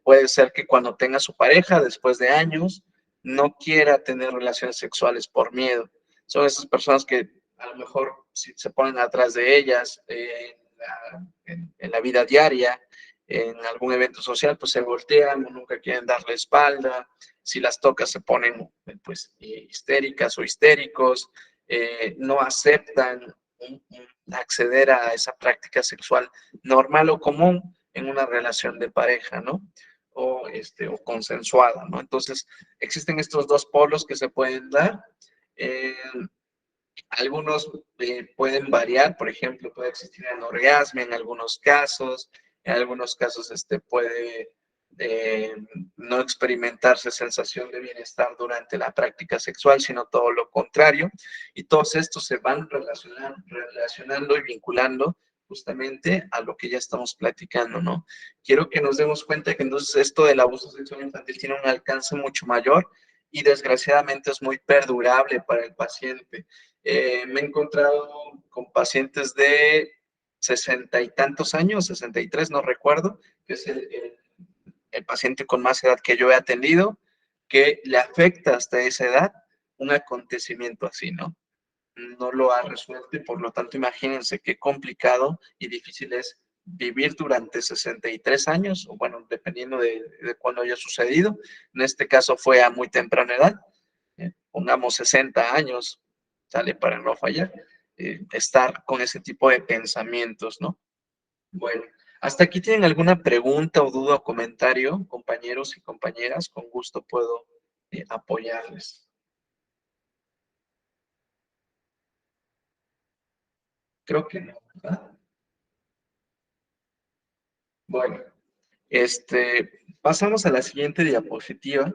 puede ser que cuando tenga su pareja, después de años, no quiera tener relaciones sexuales por miedo. Son esas personas que a lo mejor si se ponen atrás de ellas en la vida diaria, en algún evento social, pues se voltean o nunca quieren darle espalda. Si las tocas se ponen pues histéricas o histéricos, no aceptan acceder a esa práctica sexual normal o común en una relación de pareja, ¿no? O consensuada, ¿no? Entonces, existen estos dos polos que se pueden dar. Eh, Algunos pueden variar, por ejemplo, puede existir anorgasmia en algunos casos puede no experimentarse sensación de bienestar durante la práctica sexual, sino todo lo contrario. Y todos estos se van relacionando y vinculando justamente a lo que ya estamos platicando, ¿no? Quiero que nos demos cuenta que entonces esto del abuso sexual infantil tiene un alcance mucho mayor y desgraciadamente es muy perdurable para el paciente. Me he encontrado con pacientes de 60 y tantos años, 63, no recuerdo, que es el paciente con más edad que yo he atendido, que le afecta hasta esa edad un acontecimiento así, ¿no? No lo ha resuelto y por lo tanto imagínense qué complicado y difícil es vivir durante 63 años, o bueno, dependiendo de cuándo haya sucedido. En este caso fue a muy temprana edad, pongamos 60 años, sale para no fallar, estar con ese tipo de pensamientos, ¿no? Bueno, ¿hasta aquí tienen alguna pregunta o duda o comentario, compañeros y compañeras? Con gusto puedo apoyarles. Creo que no, ¿verdad? Bueno, pasamos a la siguiente diapositiva.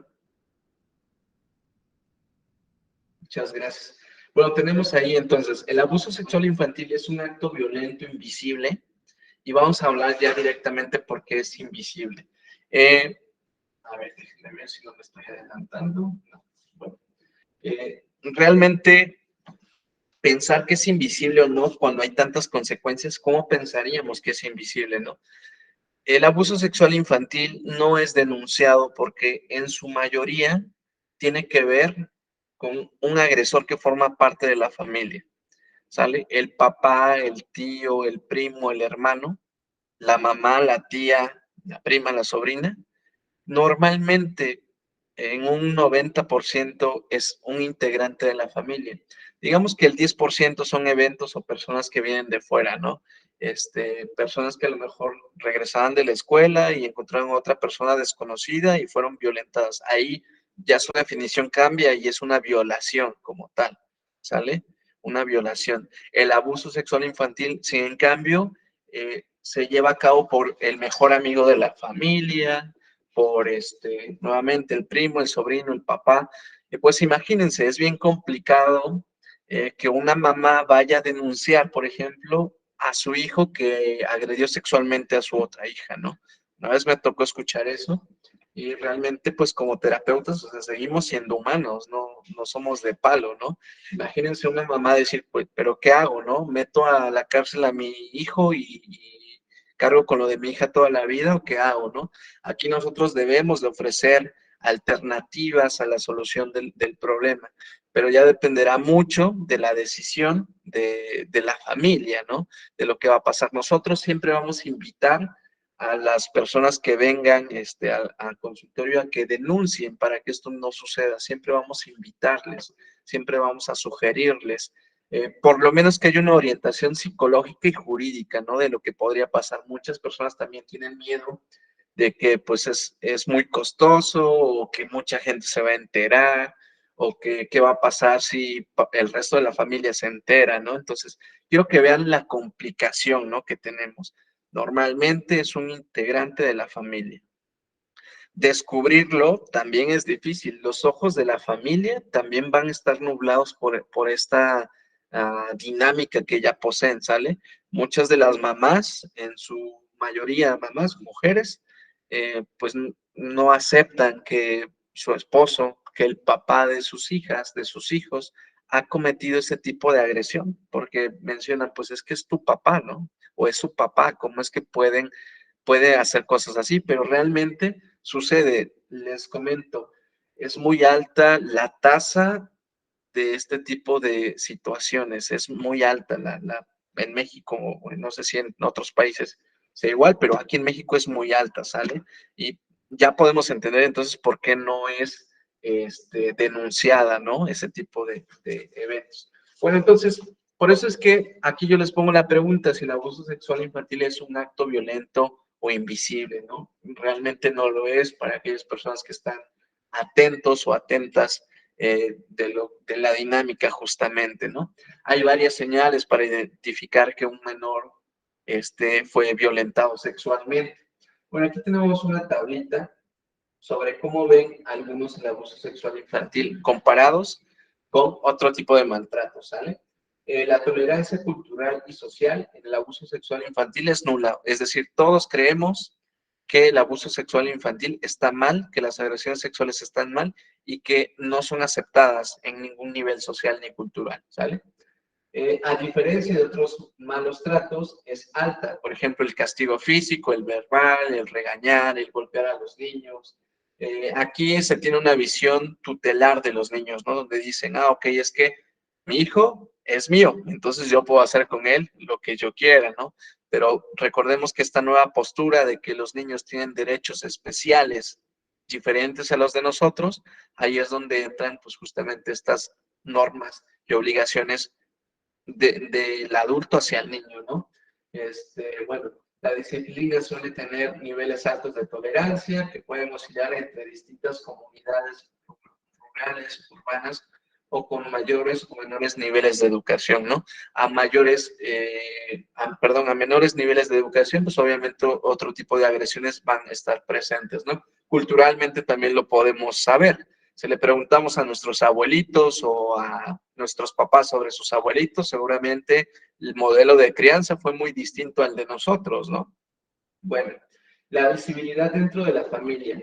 Muchas gracias. Bueno, tenemos ahí entonces, el abuso sexual infantil es un acto violento invisible y vamos a hablar ya directamente por qué es invisible. A ver, déjenme ver si no me estoy adelantando. No. Bueno, realmente pensar que es invisible o no cuando hay tantas consecuencias, ¿cómo pensaríamos que es invisible, no? El abuso sexual infantil no es denunciado porque en su mayoría tiene que ver con un agresor que forma parte de la familia, ¿sale? El papá, el tío, el primo, el hermano, la mamá, la tía, la prima, la sobrina. Normalmente, en un 90% es un integrante de la familia. Digamos que el 10% son eventos o personas que vienen de fuera, ¿no? Personas que a lo mejor regresaban de la escuela y encontraron a otra persona desconocida y fueron violentadas. Ahí ya su definición cambia y es una violación como tal, ¿sale? Una violación. El abuso sexual infantil, si en cambio, se lleva a cabo por el mejor amigo de la familia, por nuevamente el primo, el sobrino, el papá. Pues imagínense, es bien complicado que una mamá vaya a denunciar, por ejemplo, a su hijo que agredió sexualmente a su otra hija, ¿no? Una vez me tocó escuchar eso y realmente pues como terapeutas, o sea, seguimos siendo humanos, no somos de palo, ¿no? Imagínense una mamá decir, pues, pero ¿qué hago, no? ¿Meto a la cárcel a mi hijo y cargo con lo de mi hija toda la vida o qué hago, no? Aquí nosotros debemos de ofrecer alternativas a la solución del problema, pero ya dependerá mucho de la decisión de la familia, ¿no? De lo que va a pasar. Nosotros siempre vamos a invitar a las personas que vengan al consultorio a que denuncien para que esto no suceda. Siempre vamos a invitarles, siempre vamos a sugerirles, por lo menos que haya una orientación psicológica y jurídica, ¿no? De lo que podría pasar. Muchas personas también tienen miedo de que pues es muy costoso o que mucha gente se va a enterar o que qué va a pasar si el resto de la familia se entera, ¿no? Entonces, quiero que vean la complicación, ¿no? Que tenemos. Normalmente es un integrante de la familia. Descubrirlo también es difícil. Los ojos de la familia también van a estar nublados por esta dinámica que ya poseen, ¿sale? Muchas de las mamás, en su mayoría mamás, mujeres, pues no aceptan que su esposo, que el papá de sus hijas, de sus hijos, ha cometido ese tipo de agresión, porque mencionan, pues es que es tu papá, ¿no? O es su papá, ¿cómo es que puede hacer cosas así? Pero realmente sucede, les comento, es muy alta la tasa de este tipo de situaciones, es muy alta en México, no sé si en otros países sea igual, pero aquí en México es muy alta, ¿sale? Y ya podemos entender entonces por qué no es denunciada, ¿no? Ese tipo de eventos. Bueno, entonces, por eso es que aquí yo les pongo la pregunta si el abuso sexual infantil es un acto violento o invisible, ¿no? Realmente no lo es para aquellas personas que están atentos o atentas de la dinámica justamente, ¿no? Hay varias señales para identificar que un menor fue violentado sexualmente. Bueno, aquí tenemos una tablita sobre cómo ven algunos el abuso sexual infantil comparados con otro tipo de maltrato, ¿sale? La tolerancia cultural y social en el abuso sexual infantil es nula, es decir, todos creemos que el abuso sexual infantil está mal, que las agresiones sexuales están mal y que no son aceptadas en ningún nivel social ni cultural, ¿sale? A diferencia de otros malos tratos, es alta. Por ejemplo, el castigo físico, el verbal, el regañar, el golpear a los niños, Aquí se tiene una visión tutelar de los niños, ¿no? Donde dicen, ok, es que mi hijo es mío, entonces yo puedo hacer con él lo que yo quiera, ¿no? Pero recordemos que esta nueva postura de que los niños tienen derechos especiales diferentes a los de nosotros, ahí es donde entran pues justamente estas normas y obligaciones del adulto hacia el niño, ¿no? Bueno, la disciplina suele tener niveles altos de tolerancia que pueden oscilar entre distintas comunidades rurales, urbanas o con mayores o menores niveles de educación, ¿no? A menores niveles de educación, pues obviamente otro tipo de agresiones van a estar presentes, ¿no? Culturalmente también lo podemos saber. Si le preguntamos a nuestros abuelitos o a nuestros papás sobre sus abuelitos, seguramente el modelo de crianza fue muy distinto al de nosotros, ¿no? Bueno, la visibilidad dentro de la familia.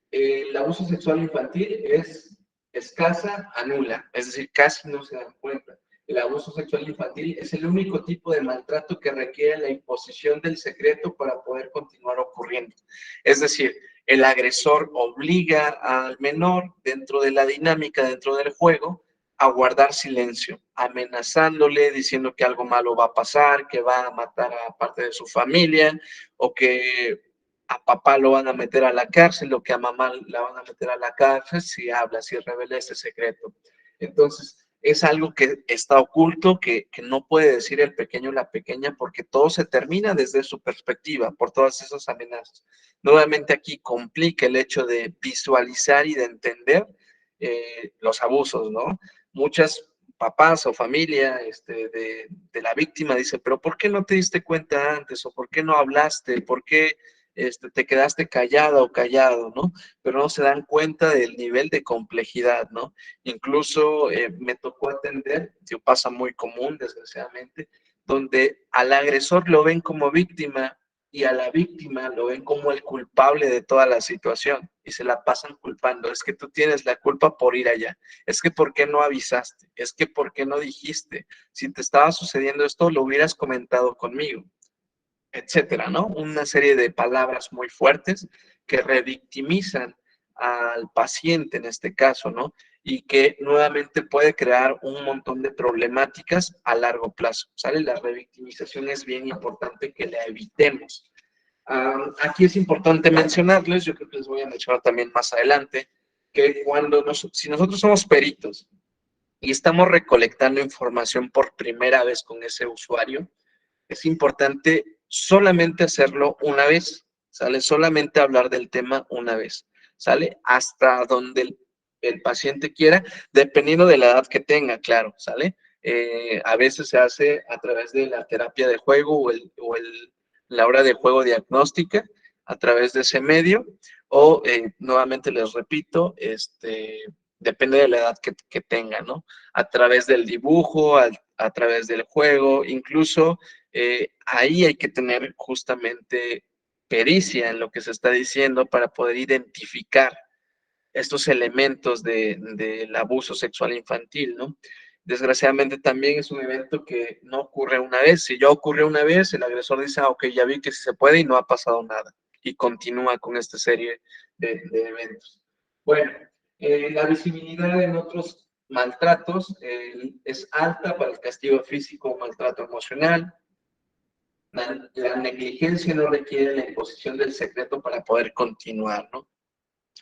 El abuso sexual infantil es escasa a nula, es decir, casi no se dan cuenta. El abuso sexual infantil es el único tipo de maltrato que requiere la imposición del secreto para poder continuar ocurriendo. Es decir, el agresor obliga al menor dentro de la dinámica, dentro del juego, a guardar silencio, amenazándole, diciendo que algo malo va a pasar, que va a matar a parte de su familia o que a papá lo van a meter a la cárcel o que a mamá la van a meter a la cárcel si habla, si revela ese secreto. Entonces, es algo que está oculto, que no puede decir el pequeño o la pequeña, porque todo se termina desde su perspectiva, por todas esas amenazas. Nuevamente aquí complica el hecho de visualizar y de entender los abusos, ¿no? Muchas papás o familia de la víctima dice, pero ¿por qué no te diste cuenta antes? ¿O por qué no hablaste? ¿Por qué te quedaste callada o callado, ¿no? Pero no se dan cuenta del nivel de complejidad, ¿no? Incluso me tocó atender, que pasa muy común, desgraciadamente, donde al agresor lo ven como víctima y a la víctima lo ven como el culpable de toda la situación y se la pasan culpando. Es que tú tienes la culpa por ir allá. Es que ¿por qué no avisaste? Es que ¿por qué no dijiste? Si te estaba sucediendo esto, lo hubieras comentado conmigo, etcétera, ¿no? Una serie de palabras muy fuertes que revictimizan al paciente en este caso, ¿no? Y que nuevamente puede crear un montón de problemáticas a largo plazo, ¿sale? La revictimización es bien importante que la evitemos. Aquí es importante mencionarles, yo creo que les voy a mencionar también más adelante, que si nosotros somos peritos y estamos recolectando información por primera vez con ese usuario, es importante solamente hacerlo una vez, ¿sale? Solamente hablar del tema una vez, ¿sale? Hasta donde el paciente quiera, dependiendo de la edad que tenga, claro, ¿sale? A veces se hace a través de la terapia de juego la hora de juego diagnóstica, a través de ese medio, o nuevamente les repito, depende de la edad que tenga, ¿no? A través del dibujo, a través del juego, incluso ahí hay que tener justamente pericia en lo que se está diciendo para poder identificar estos elementos del abuso sexual infantil, ¿no? Desgraciadamente también es un evento que no ocurre una vez. Si ya ocurrió una vez, el agresor dice, ok, ya vi que sí se puede y no ha pasado nada. Y continúa con esta serie de eventos. Bueno, la visibilidad en otros maltratos es alta para el castigo físico o maltrato emocional. La negligencia no requiere la imposición del secreto para poder continuar, ¿no?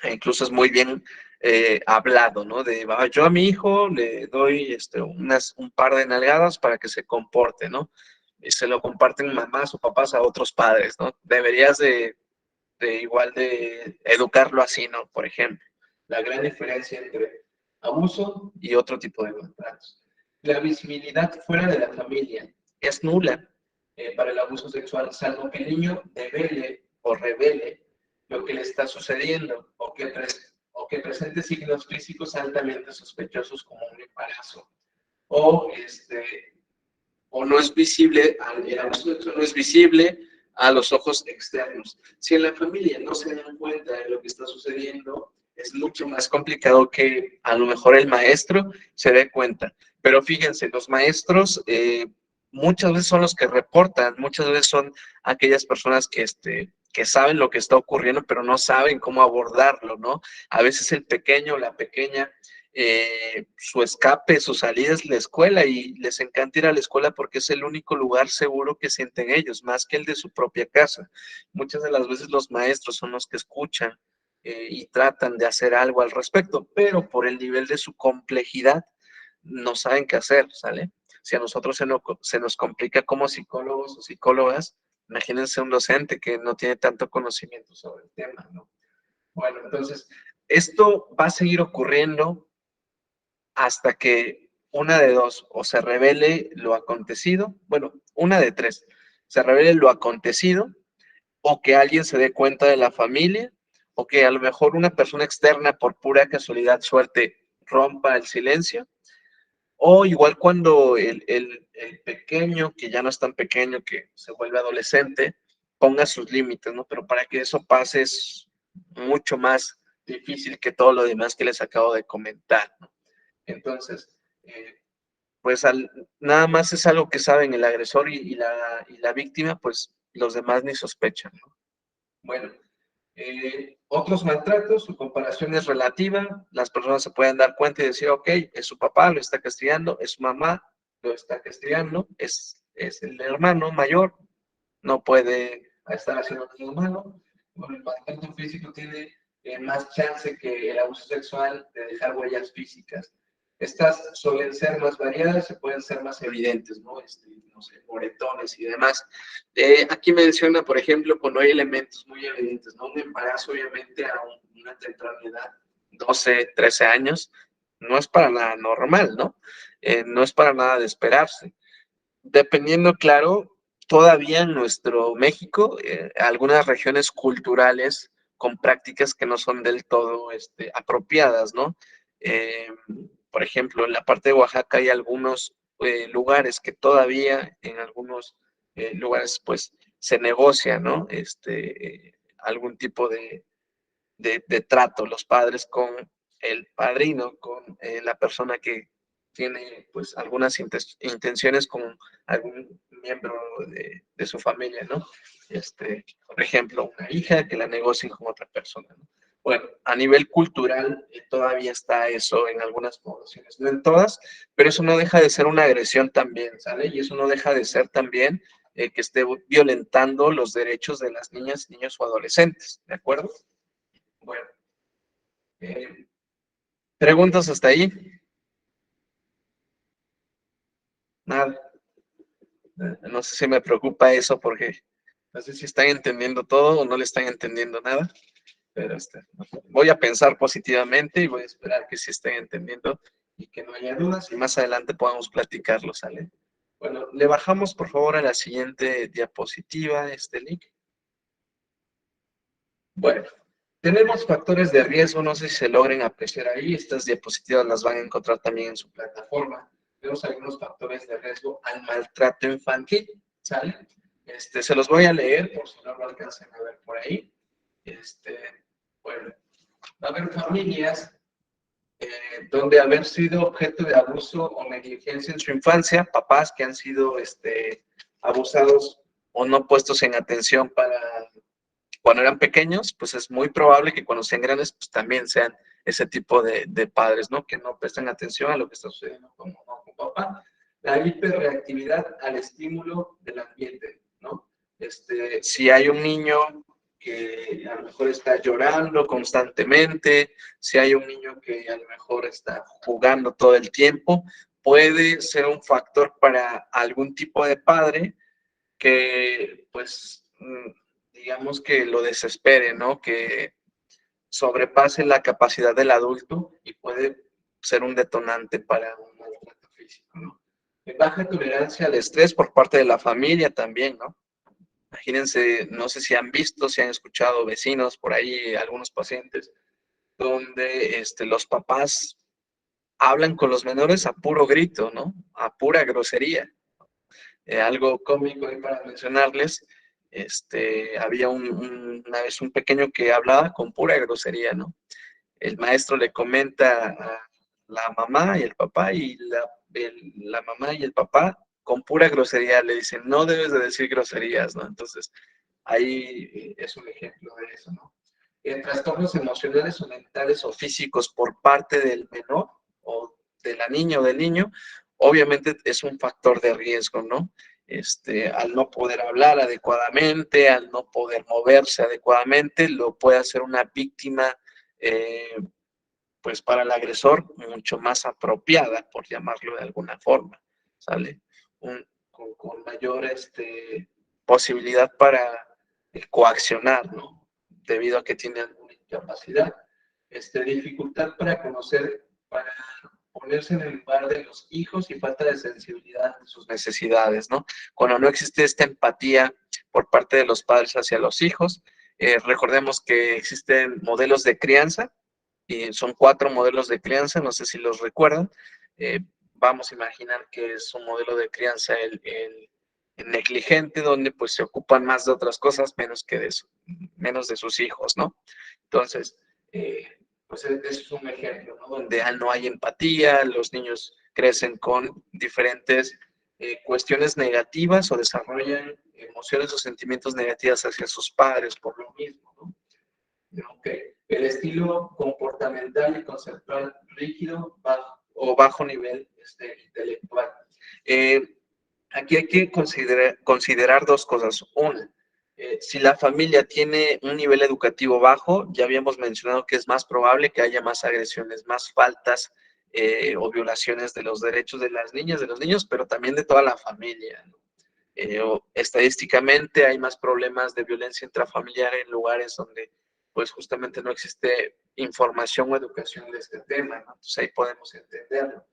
Incluso es muy bien hablado, ¿no? Yo a mi hijo le doy un par de nalgadas para que se comporte, ¿no? Y se lo comparten mamás o papás a otros padres, ¿no? Deberías igual de educarlo así, ¿no? Por ejemplo, la gran diferencia entre abuso y otro tipo de maltratos. La visibilidad fuera de la familia es nula para el abuso sexual, salvo que el niño devele o revele lo que le está sucediendo o que presente signos físicos altamente sospechosos como un embarazo o o no es visible, el abuso sexual no es visible a los ojos externos. Si en la familia no se dan cuenta de lo que está sucediendo, es mucho más complicado que a lo mejor el maestro se dé cuenta. Pero fíjense, los maestros muchas veces son los que reportan, muchas veces son aquellas personas que saben lo que está ocurriendo, pero no saben cómo abordarlo, ¿no? A veces el pequeño o la pequeña, su escape, su salida es la escuela y les encanta ir a la escuela porque es el único lugar seguro que sienten ellos, más que el de su propia casa. Muchas de las veces los maestros son los que escuchan y tratan de hacer algo al respecto, pero por el nivel de su complejidad no saben qué hacer, ¿sale? Si a nosotros se nos complica como psicólogos o psicólogas, imagínense un docente que no tiene tanto conocimiento sobre el tema, ¿no? Bueno, entonces, esto va a seguir ocurriendo hasta que una de dos, o se revele lo acontecido, bueno, una de tres, se revele lo acontecido, o que alguien se dé cuenta de la familia, o que a lo mejor una persona externa por pura casualidad, suerte, rompa el silencio, o igual cuando el pequeño, que ya no es tan pequeño, que se vuelve adolescente, ponga sus límites, ¿no? Pero para que eso pase es mucho más difícil que todo lo demás que les acabo de comentar, ¿no? Entonces, pues nada más es algo que saben el agresor y la víctima, pues los demás ni sospechan, ¿no? Bueno, otros maltratos, su comparación es relativa, las personas se pueden dar cuenta y decir, ok, es su papá, lo está castigando, es su mamá, lo está castigando, es el hermano mayor, no puede estar haciendo nada malo. Bueno, el maltrato físico tiene más chance que el abuso sexual de dejar huellas físicas. Estas suelen ser más variadas, se pueden ser más evidentes, ¿no? No sé, moretones y demás. Aquí menciona, por ejemplo, cuando hay elementos muy evidentes, ¿no? Un embarazo, obviamente, a una temprana edad, 12, 13 años, no es para nada normal, ¿no? No es para nada de esperarse. Dependiendo, claro, todavía en nuestro México, algunas regiones culturales con prácticas que no son del todo apropiadas, ¿no? Eh, por ejemplo, en la parte de Oaxaca hay algunos lugares que todavía en algunos lugares pues se negocia, ¿no? Algún tipo de trato, los padres con el padrino, con la persona que tiene pues algunas intenciones con algún miembro de su familia, ¿no? Por ejemplo, una hija que la negocien con otra persona, ¿no? Bueno, a nivel cultural todavía está eso en algunas poblaciones, no en todas, pero eso no deja de ser una agresión también, ¿sale? Y eso no deja de ser también que esté violentando los derechos de las niñas, niños o adolescentes, ¿de acuerdo? Bueno, eh, ¿preguntas hasta ahí? Nada. No sé si me preocupa eso porque no sé si están entendiendo todo o no le están entendiendo nada, pero voy a pensar positivamente y voy a esperar que sí estén entendiendo y que no haya dudas y más adelante podamos platicarlo, ¿sale? Bueno, le bajamos por favor a la siguiente diapositiva, este link. Bueno, tenemos factores de riesgo, no sé si se logren apreciar ahí, estas diapositivas las van a encontrar también en su plataforma. Tenemos algunos factores de riesgo al maltrato infantil, ¿sale? Se los voy a leer por si no lo alcanzan a ver por ahí. Bueno, va a haber familias donde haber sido objeto de abuso o negligencia en su infancia, papás que han sido abusados o no puestos en atención para cuando eran pequeños, pues es muy probable que cuando sean grandes, pues también sean ese tipo de padres, ¿no? Que no prestan atención a lo que está sucediendo con papá. La hiperreactividad al estímulo del ambiente, ¿no? Si hay un niño que a lo mejor está llorando constantemente, si hay un niño que a lo mejor está jugando todo el tiempo, puede ser un factor para algún tipo de padre que, pues, digamos que lo desespere, ¿no? Que sobrepase la capacidad del adulto y puede ser un detonante para un maltrato físico, ¿no? Baja tolerancia al estrés por parte de la familia también, ¿no? Imagínense, no sé si han visto, si han escuchado vecinos por ahí, algunos pacientes, donde los papás hablan con los menores a puro grito, ¿no? A pura grosería. Algo cómico ahí para mencionarles, había una vez un pequeño que hablaba con pura grosería, ¿no? El maestro le comenta a la mamá y el papá y la mamá y el papá con pura grosería le dicen, no debes de decir groserías, ¿no? Entonces, Ahí es un ejemplo de eso, ¿no? Trastornos emocionales o mentales o físicos por parte del menor o de la niña o del niño, obviamente es un factor de riesgo, ¿no? Al no poder hablar adecuadamente, al no poder moverse adecuadamente, lo puede hacer una víctima, pues para el agresor, mucho más apropiada, por llamarlo de alguna forma, ¿sale? Con mayor posibilidad para coaccionar, ¿no? Debido a que tiene alguna incapacidad. Dificultad para conocer, para ponerse en el lugar de los hijos y falta de sensibilidad en sus necesidades, ¿no? Cuando no existe esta empatía por parte de los padres hacia los hijos, recordemos que existen modelos de crianza, y son 4 modelos de crianza, no sé si los recuerdan. Vamos a imaginar que es un modelo de crianza el negligente, donde pues se ocupan más de otras cosas menos de sus hijos, ¿no? Entonces, pues es un ejemplo, ¿no? Donde no hay empatía, los niños crecen con diferentes cuestiones negativas o desarrollan emociones o sentimientos negativos hacia sus padres por lo mismo, ¿no? Okay. El estilo comportamental y conceptual rígido o bajo nivel intelectual. Aquí hay que considerar 2 cosas. Una, si la familia tiene un nivel educativo bajo, ya habíamos mencionado que es más probable que haya más agresiones, más faltas o violaciones de los derechos de las niñas, de los niños, pero también de toda la familia, ¿no? Estadísticamente hay más problemas de violencia intrafamiliar en lugares donde pues justamente no existe información o educación de este tema, ¿no? Entonces ahí podemos entenderlo.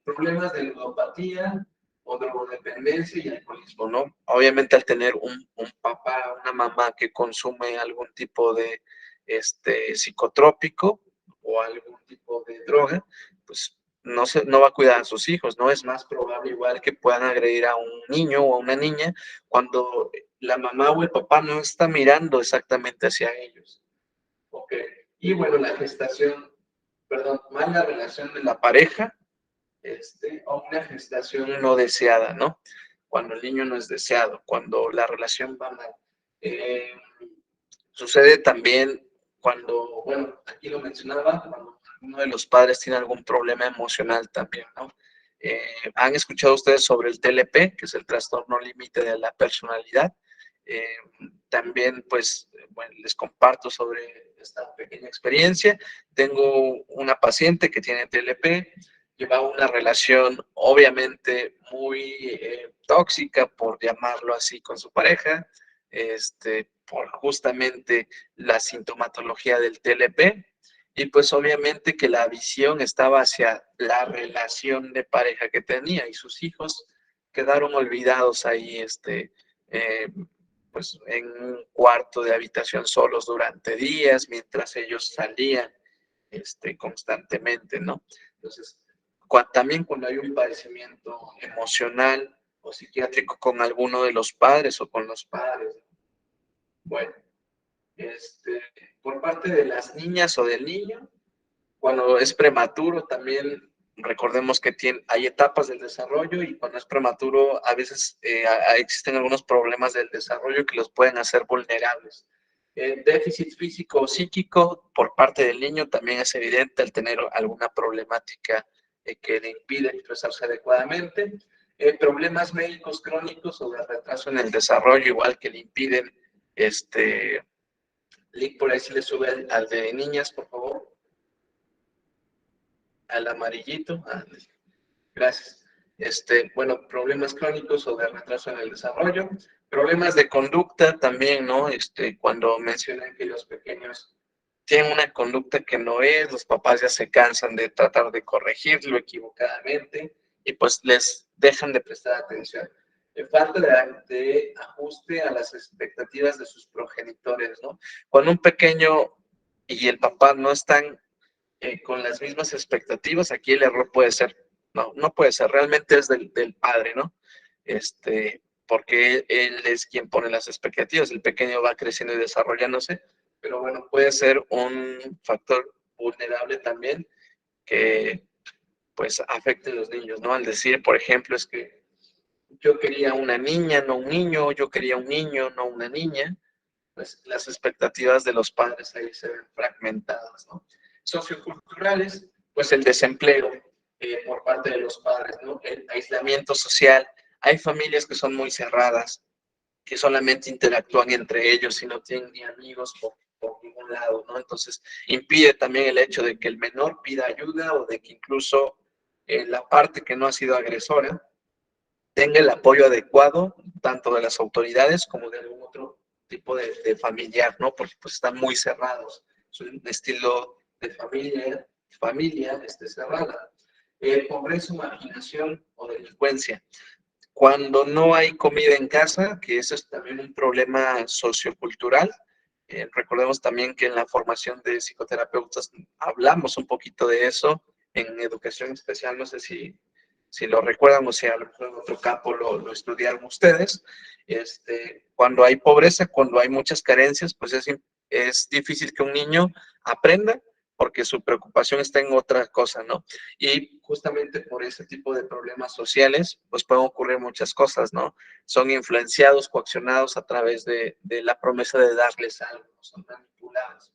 Problemas de ludopatía o drogodependencia y alcoholismo, ¿no? Obviamente al tener un papá, una mamá que consume algún tipo de psicotrópico o algún tipo de droga, pues no va a cuidar a sus hijos, ¿no? Es más probable igual que puedan agredir a un niño o a una niña cuando la mamá o el papá no está mirando exactamente hacia ellos. Ok. Y bueno, mala relación de la pareja, o una gestación no deseada, ¿no? Cuando el niño no es deseado, cuando la relación va mal. Eh, Sucede también cuando, bueno, aquí lo mencionaba, cuando uno de los padres tiene algún problema emocional también, ¿no? ¿Han escuchado ustedes sobre el TLP, que es el trastorno límite de la personalidad? Eh, También, pues, bueno, les comparto sobre esta pequeña experiencia. Tengo una paciente que tiene TLP, lleva una relación obviamente muy tóxica, por llamarlo así, con su pareja, por justamente la sintomatología del TLP, y pues obviamente que la visión estaba hacia la relación de pareja que tenía, y sus hijos quedaron olvidados ahí, eh, pues en un cuarto de habitación solos durante días, mientras ellos salían constantemente, ¿no? Entonces, también cuando hay un padecimiento emocional o psiquiátrico con alguno de los padres o con los padres. Bueno, por parte de las niñas o del niño, cuando es prematuro también recordemos que hay etapas del desarrollo, y cuando es prematuro a veces existen algunos problemas del desarrollo que los pueden hacer vulnerables. Déficit físico o psíquico por parte del niño también es evidente al tener alguna problemática que le impide expresarse adecuadamente. Problemas médicos crónicos o de retraso en el desarrollo, igual que le impiden, Lick, por ahí si le sube al de niñas, por favor. Al amarillito. Gracias. Bueno, problemas crónicos o de retraso en el desarrollo. Problemas de conducta también, ¿no? Cuando mencionan que los pequeños tienen una conducta que no es, los papás ya se cansan de tratar de corregirlo equivocadamente y pues les dejan de prestar atención. Falta de ajuste a las expectativas de sus progenitores, ¿no? Cuando un pequeño y el papá no están con las mismas expectativas, aquí el error puede ser, no puede ser, realmente es del padre, ¿no? Porque él es quien pone las expectativas, el pequeño va creciendo y desarrollándose, pero bueno, puede ser un factor vulnerable también que pues afecte a los niños, ¿no? Al decir, por ejemplo, es que yo quería una niña, no un niño, yo quería un niño, no una niña, pues las expectativas de los padres ahí se ven fragmentadas, ¿no? Socioculturales, pues el desempleo por parte de los padres, ¿no? El aislamiento social. Hay familias que son muy cerradas, que solamente interactúan entre ellos y no tienen ni amigos por ningún lado, ¿no? Entonces, impide también el hecho de que el menor pida ayuda o de que incluso la parte que no ha sido agresora tenga el apoyo adecuado, tanto de las autoridades como de algún otro tipo de familiar, ¿no? Porque pues están muy cerrados. Es un estilo de familia cerrada. Pobreza, marginación o delincuencia. Cuando no hay comida en casa, que eso es también un problema sociocultural, recordemos también que en la formación de psicoterapeutas hablamos un poquito de eso, en educación especial, no sé si lo recuerdan o si a lo mejor en otro campo lo estudiaron ustedes. Cuando hay pobreza, cuando hay muchas carencias, pues es difícil que un niño aprenda porque su preocupación está en otra cosa, ¿no? Y justamente por ese tipo de problemas sociales, pues pueden ocurrir muchas cosas, ¿no? Son influenciados, coaccionados a través de la promesa de darles algo, ¿no? Son manipulados.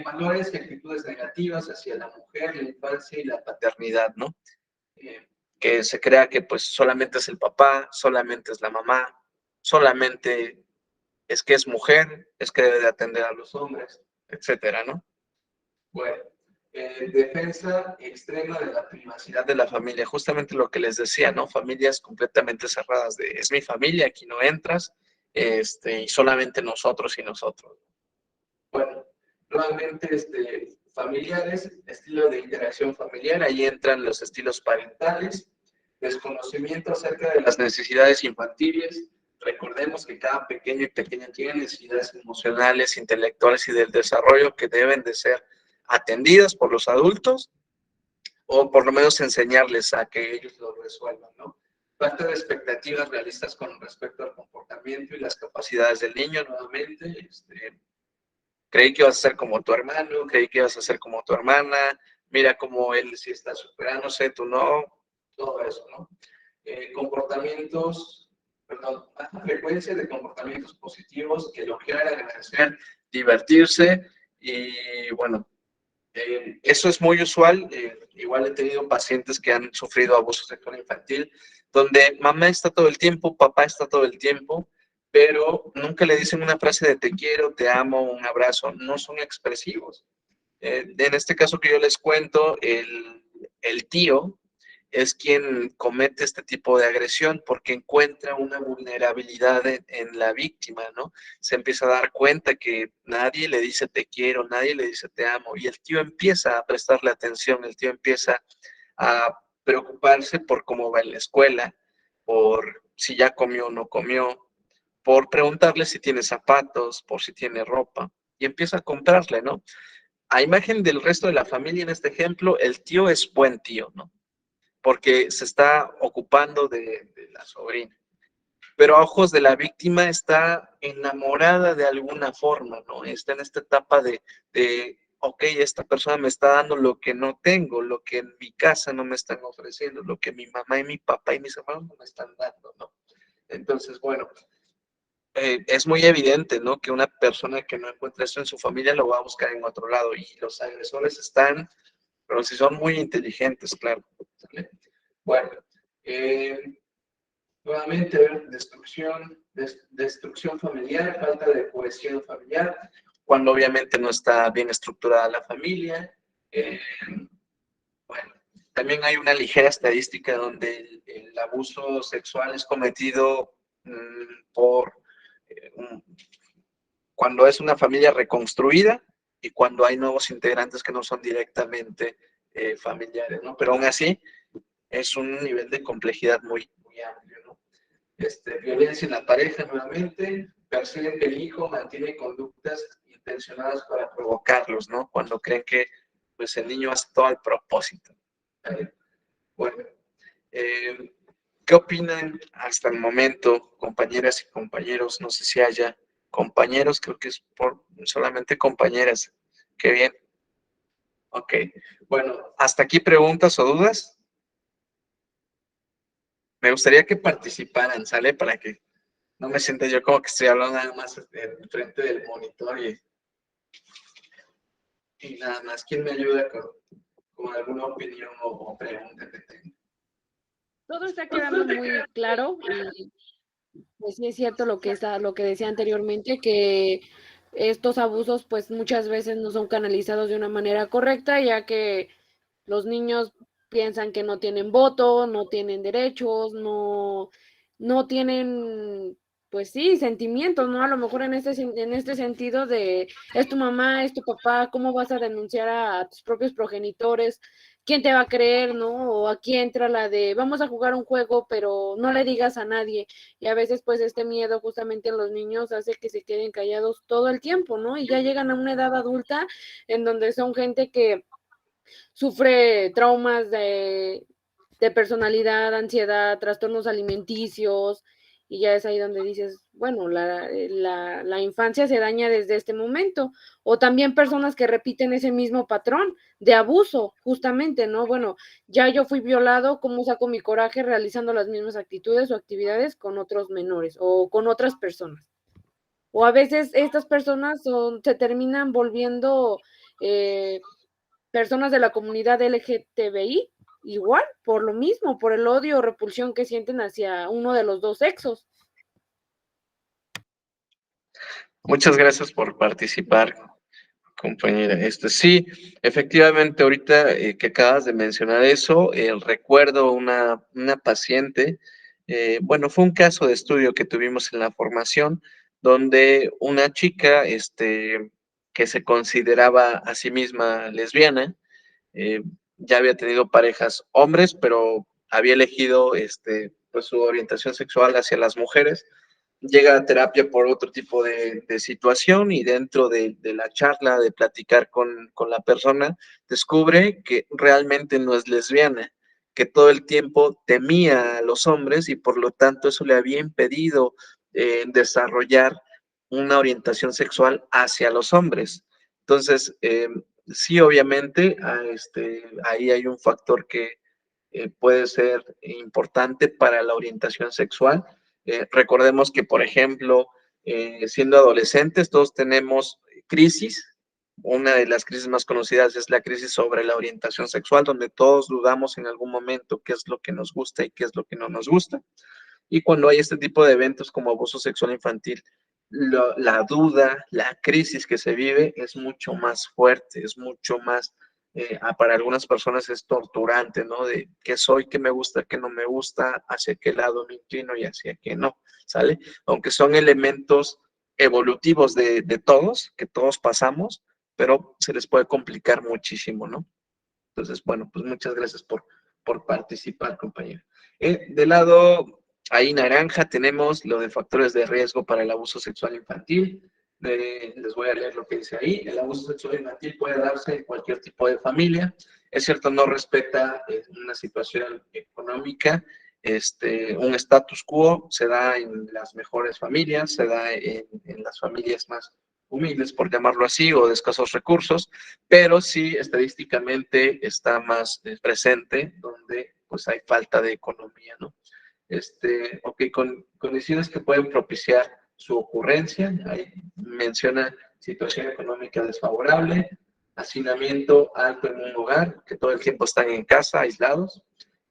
Valores y actitudes negativas hacia la mujer, la infancia y la paternidad, ¿no? Que se crea que pues solamente es el papá, solamente es la mamá, solamente es que es mujer, es que debe de atender a los hombres, etcétera, ¿no? Bueno, defensa extrema de la privacidad de la familia, justamente lo que les decía, ¿no? Familias completamente cerradas de es mi familia, aquí no entras, y solamente nosotros y nosotros. Bueno, nuevamente, familiares, estilo de interacción familiar, ahí entran los estilos parentales, desconocimiento acerca de las necesidades infantiles. Recordemos que cada pequeño y pequeña tiene necesidades emocionales, intelectuales y del desarrollo que deben de ser atendidas por los adultos o por lo menos enseñarles a que ellos lo resuelvan, ¿no? Falta de expectativas realistas con respecto al comportamiento y las capacidades del niño, nuevamente, creí que ibas a ser como tu hermano, creí que ibas a ser como tu hermana, mira cómo él sí está superándose, tú no, todo eso, ¿no? Comportamientos, perdón, baja frecuencia de comportamientos positivos, que elogiar, agradecer, divertirse y bueno, eso es muy usual. Igual he tenido pacientes que han sufrido abuso sexual infantil, donde mamá está todo el tiempo, papá está todo el tiempo, pero nunca le dicen una frase de te quiero, te amo, un abrazo, no son expresivos. En este caso que yo les cuento, el tío es quien comete este tipo de agresión porque encuentra una vulnerabilidad en la víctima, ¿no? Se empieza a dar cuenta que nadie le dice te quiero, nadie le dice te amo, y el tío empieza a prestarle atención, el tío empieza a preocuparse por cómo va en la escuela, por si ya comió o no comió, por preguntarle si tiene zapatos, por si tiene ropa, y empieza a comprarle, ¿no? A imagen del resto de la familia en este ejemplo, el tío es buen tío, ¿no? Porque se está ocupando de la sobrina. Pero a ojos de la víctima está enamorada de alguna forma, ¿no? Está en esta etapa ok, esta persona me está dando lo que no tengo, lo que en mi casa no me están ofreciendo, lo que mi mamá y mi papá y mis hermanos no me están dando, ¿no? Entonces, bueno, es muy evidente, ¿no? Que una persona que no encuentra eso en su familia lo va a buscar en otro lado y los agresores están, pero si son muy inteligentes, claro. ¿Sale? Bueno, eh, nuevamente, destrucción familiar, falta de cohesión familiar, cuando obviamente no está bien estructurada la familia. Bueno, también hay una ligera estadística donde el abuso sexual es cometido por cuando es una familia reconstruida y cuando hay nuevos integrantes que no son directamente familiares, ¿no? Pero aún así es un nivel de complejidad muy amplio, ¿no? Violencia en la pareja nuevamente, perciben que el hijo mantiene conductas intencionadas para provocarlos, ¿no? Cuando creen que pues el niño hace todo al propósito. ¿Vale? Bueno, eh, ¿qué opinan hasta el momento, compañeras y compañeros? No sé si haya compañeros, creo que es por solamente compañeras. Qué bien. Ok. Bueno, hasta aquí preguntas o dudas. Me gustaría que participaran, ¿sale? Para que no me sienta yo como que estoy hablando nada más en frente del monitor y nada más. ¿Quién me ayuda con alguna opinión o pregunta que tenga? Todo está quedando muy claro y pues sí es cierto lo que decía anteriormente, que estos abusos pues muchas veces no son canalizados de una manera correcta, ya que los niños piensan que no tienen voto, no tienen derechos, no tienen, pues sí, sentimientos, ¿no? A lo mejor en este sentido de, es tu mamá, es tu papá, ¿cómo vas a denunciar a tus propios progenitores? ¿Quién te va a creer, no? O aquí entra la de, vamos a jugar un juego, pero no le digas a nadie. Y a veces, pues, este miedo justamente en los niños hace que se queden callados todo el tiempo, ¿no? Y ya llegan a una edad adulta en donde son gente que sufre traumas de personalidad, ansiedad, trastornos alimenticios, y ya es ahí donde dices, bueno, la infancia se daña desde este momento. O también personas que repiten ese mismo patrón de abuso, justamente, ¿no? Bueno, ya yo fui violado, ¿cómo saco mi coraje realizando las mismas actitudes o actividades con otros menores o con otras personas? O a veces estas personas se terminan volviendo personas de la comunidad LGTBI, igual, por lo mismo, por el odio o repulsión que sienten hacia uno de los dos sexos. Muchas gracias por participar, compañera. Sí, efectivamente, ahorita que acabas de mencionar eso, recuerdo una paciente, bueno, fue un caso de estudio que tuvimos en la formación, donde una chica, que se consideraba a sí misma lesbiana, eh, ya había tenido parejas hombres, pero había elegido, pues su orientación sexual hacia las mujeres, llega a terapia por otro tipo de situación y dentro de la charla, de platicar con la persona, descubre que realmente no es lesbiana, que todo el tiempo temía a los hombres y por lo tanto eso le había impedido desarrollar una orientación sexual hacia los hombres. Entonces, sí, obviamente, ahí hay un factor que puede ser importante para la orientación sexual. Recordemos que, por ejemplo, siendo adolescentes, todos tenemos crisis. Una de las crisis más conocidas es la crisis sobre la orientación sexual, donde todos dudamos en algún momento qué es lo que nos gusta y qué es lo que no nos gusta. Y cuando hay este tipo de eventos como abuso sexual infantil, la duda, la crisis que se vive es mucho más fuerte, es mucho más, para algunas personas es torturante, ¿no? De qué soy, qué me gusta, qué no me gusta, hacia qué lado me inclino y hacia qué no, ¿sale? Aunque son elementos evolutivos de todos, que todos pasamos, pero se les puede complicar muchísimo, ¿no? Entonces, bueno, pues muchas gracias por participar, compañero. Del lado ahí naranja tenemos lo de factores de riesgo para el abuso sexual infantil. Les voy a leer lo que dice ahí. El abuso sexual infantil puede darse en cualquier tipo de familia. Es cierto, no respeta una situación económica, un status quo, se da en las mejores familias, se da en las familias más humildes, por llamarlo así, o de escasos recursos, pero sí estadísticamente está más presente donde pues hay falta de economía, ¿no? Ok, con condiciones que pueden propiciar su ocurrencia, ahí menciona situación económica desfavorable, hacinamiento alto en un hogar, que todo el tiempo están en casa, aislados,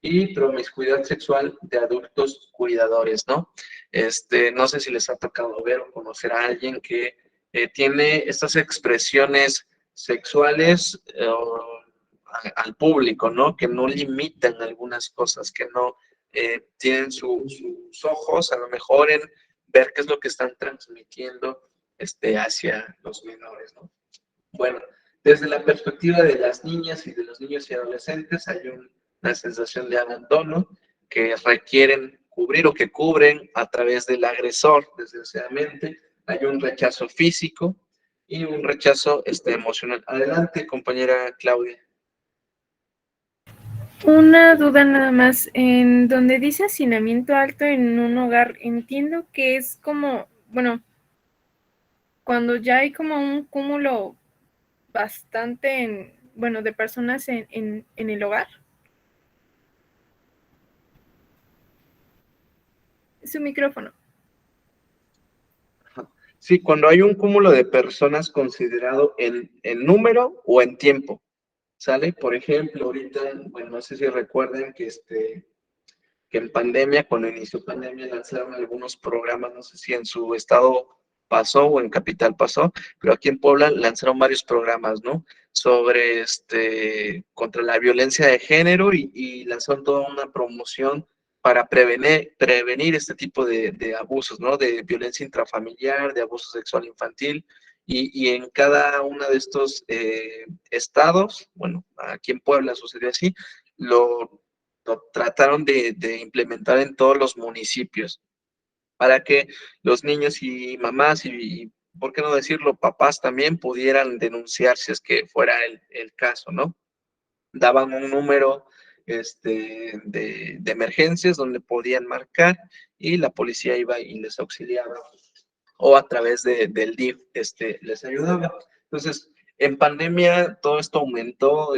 y promiscuidad sexual de adultos cuidadores, ¿no? No sé si les ha tocado ver o conocer a alguien que tiene estas expresiones sexuales al público, ¿no? Que no limitan algunas cosas, que no tienen sus ojos a lo mejor en ver qué es lo que están transmitiendo hacia los menores, ¿no? Bueno, desde la perspectiva de las niñas y de los niños y adolescentes hay una sensación de abandono que requieren cubrir o que cubren a través del agresor, desgraciadamente. Hay un rechazo físico y un rechazo emocional. Adelante, compañera Claudia. Una duda nada más, en donde dice hacinamiento alto en un hogar, entiendo que es como, bueno, cuando ya hay como un cúmulo bastante bueno, de personas en el hogar. Su micrófono. Sí, cuando hay un cúmulo de personas considerado en número o en tiempo, ¿sale? Por ejemplo, ahorita, bueno, no sé si recuerden que en pandemia, cuando inició pandemia, lanzaron algunos programas, no sé si en su estado pasó o en Capital pasó, pero aquí en Puebla lanzaron varios programas, ¿no? Sobre contra la violencia de género y lanzaron toda una promoción para prevenir este tipo de abusos, ¿no? De violencia intrafamiliar, de abuso sexual infantil. Y en cada uno de estos estados, bueno, aquí en Puebla sucedió así, lo trataron de implementar en todos los municipios para que los niños y mamás y, ¿por qué no decirlo?, papás también pudieran denunciar si es que fuera el caso, ¿no? Daban un número de emergencias donde podían marcar y la policía iba y les auxiliaba o a través del DIF les ayudaba. Entonces, en pandemia todo esto aumentó,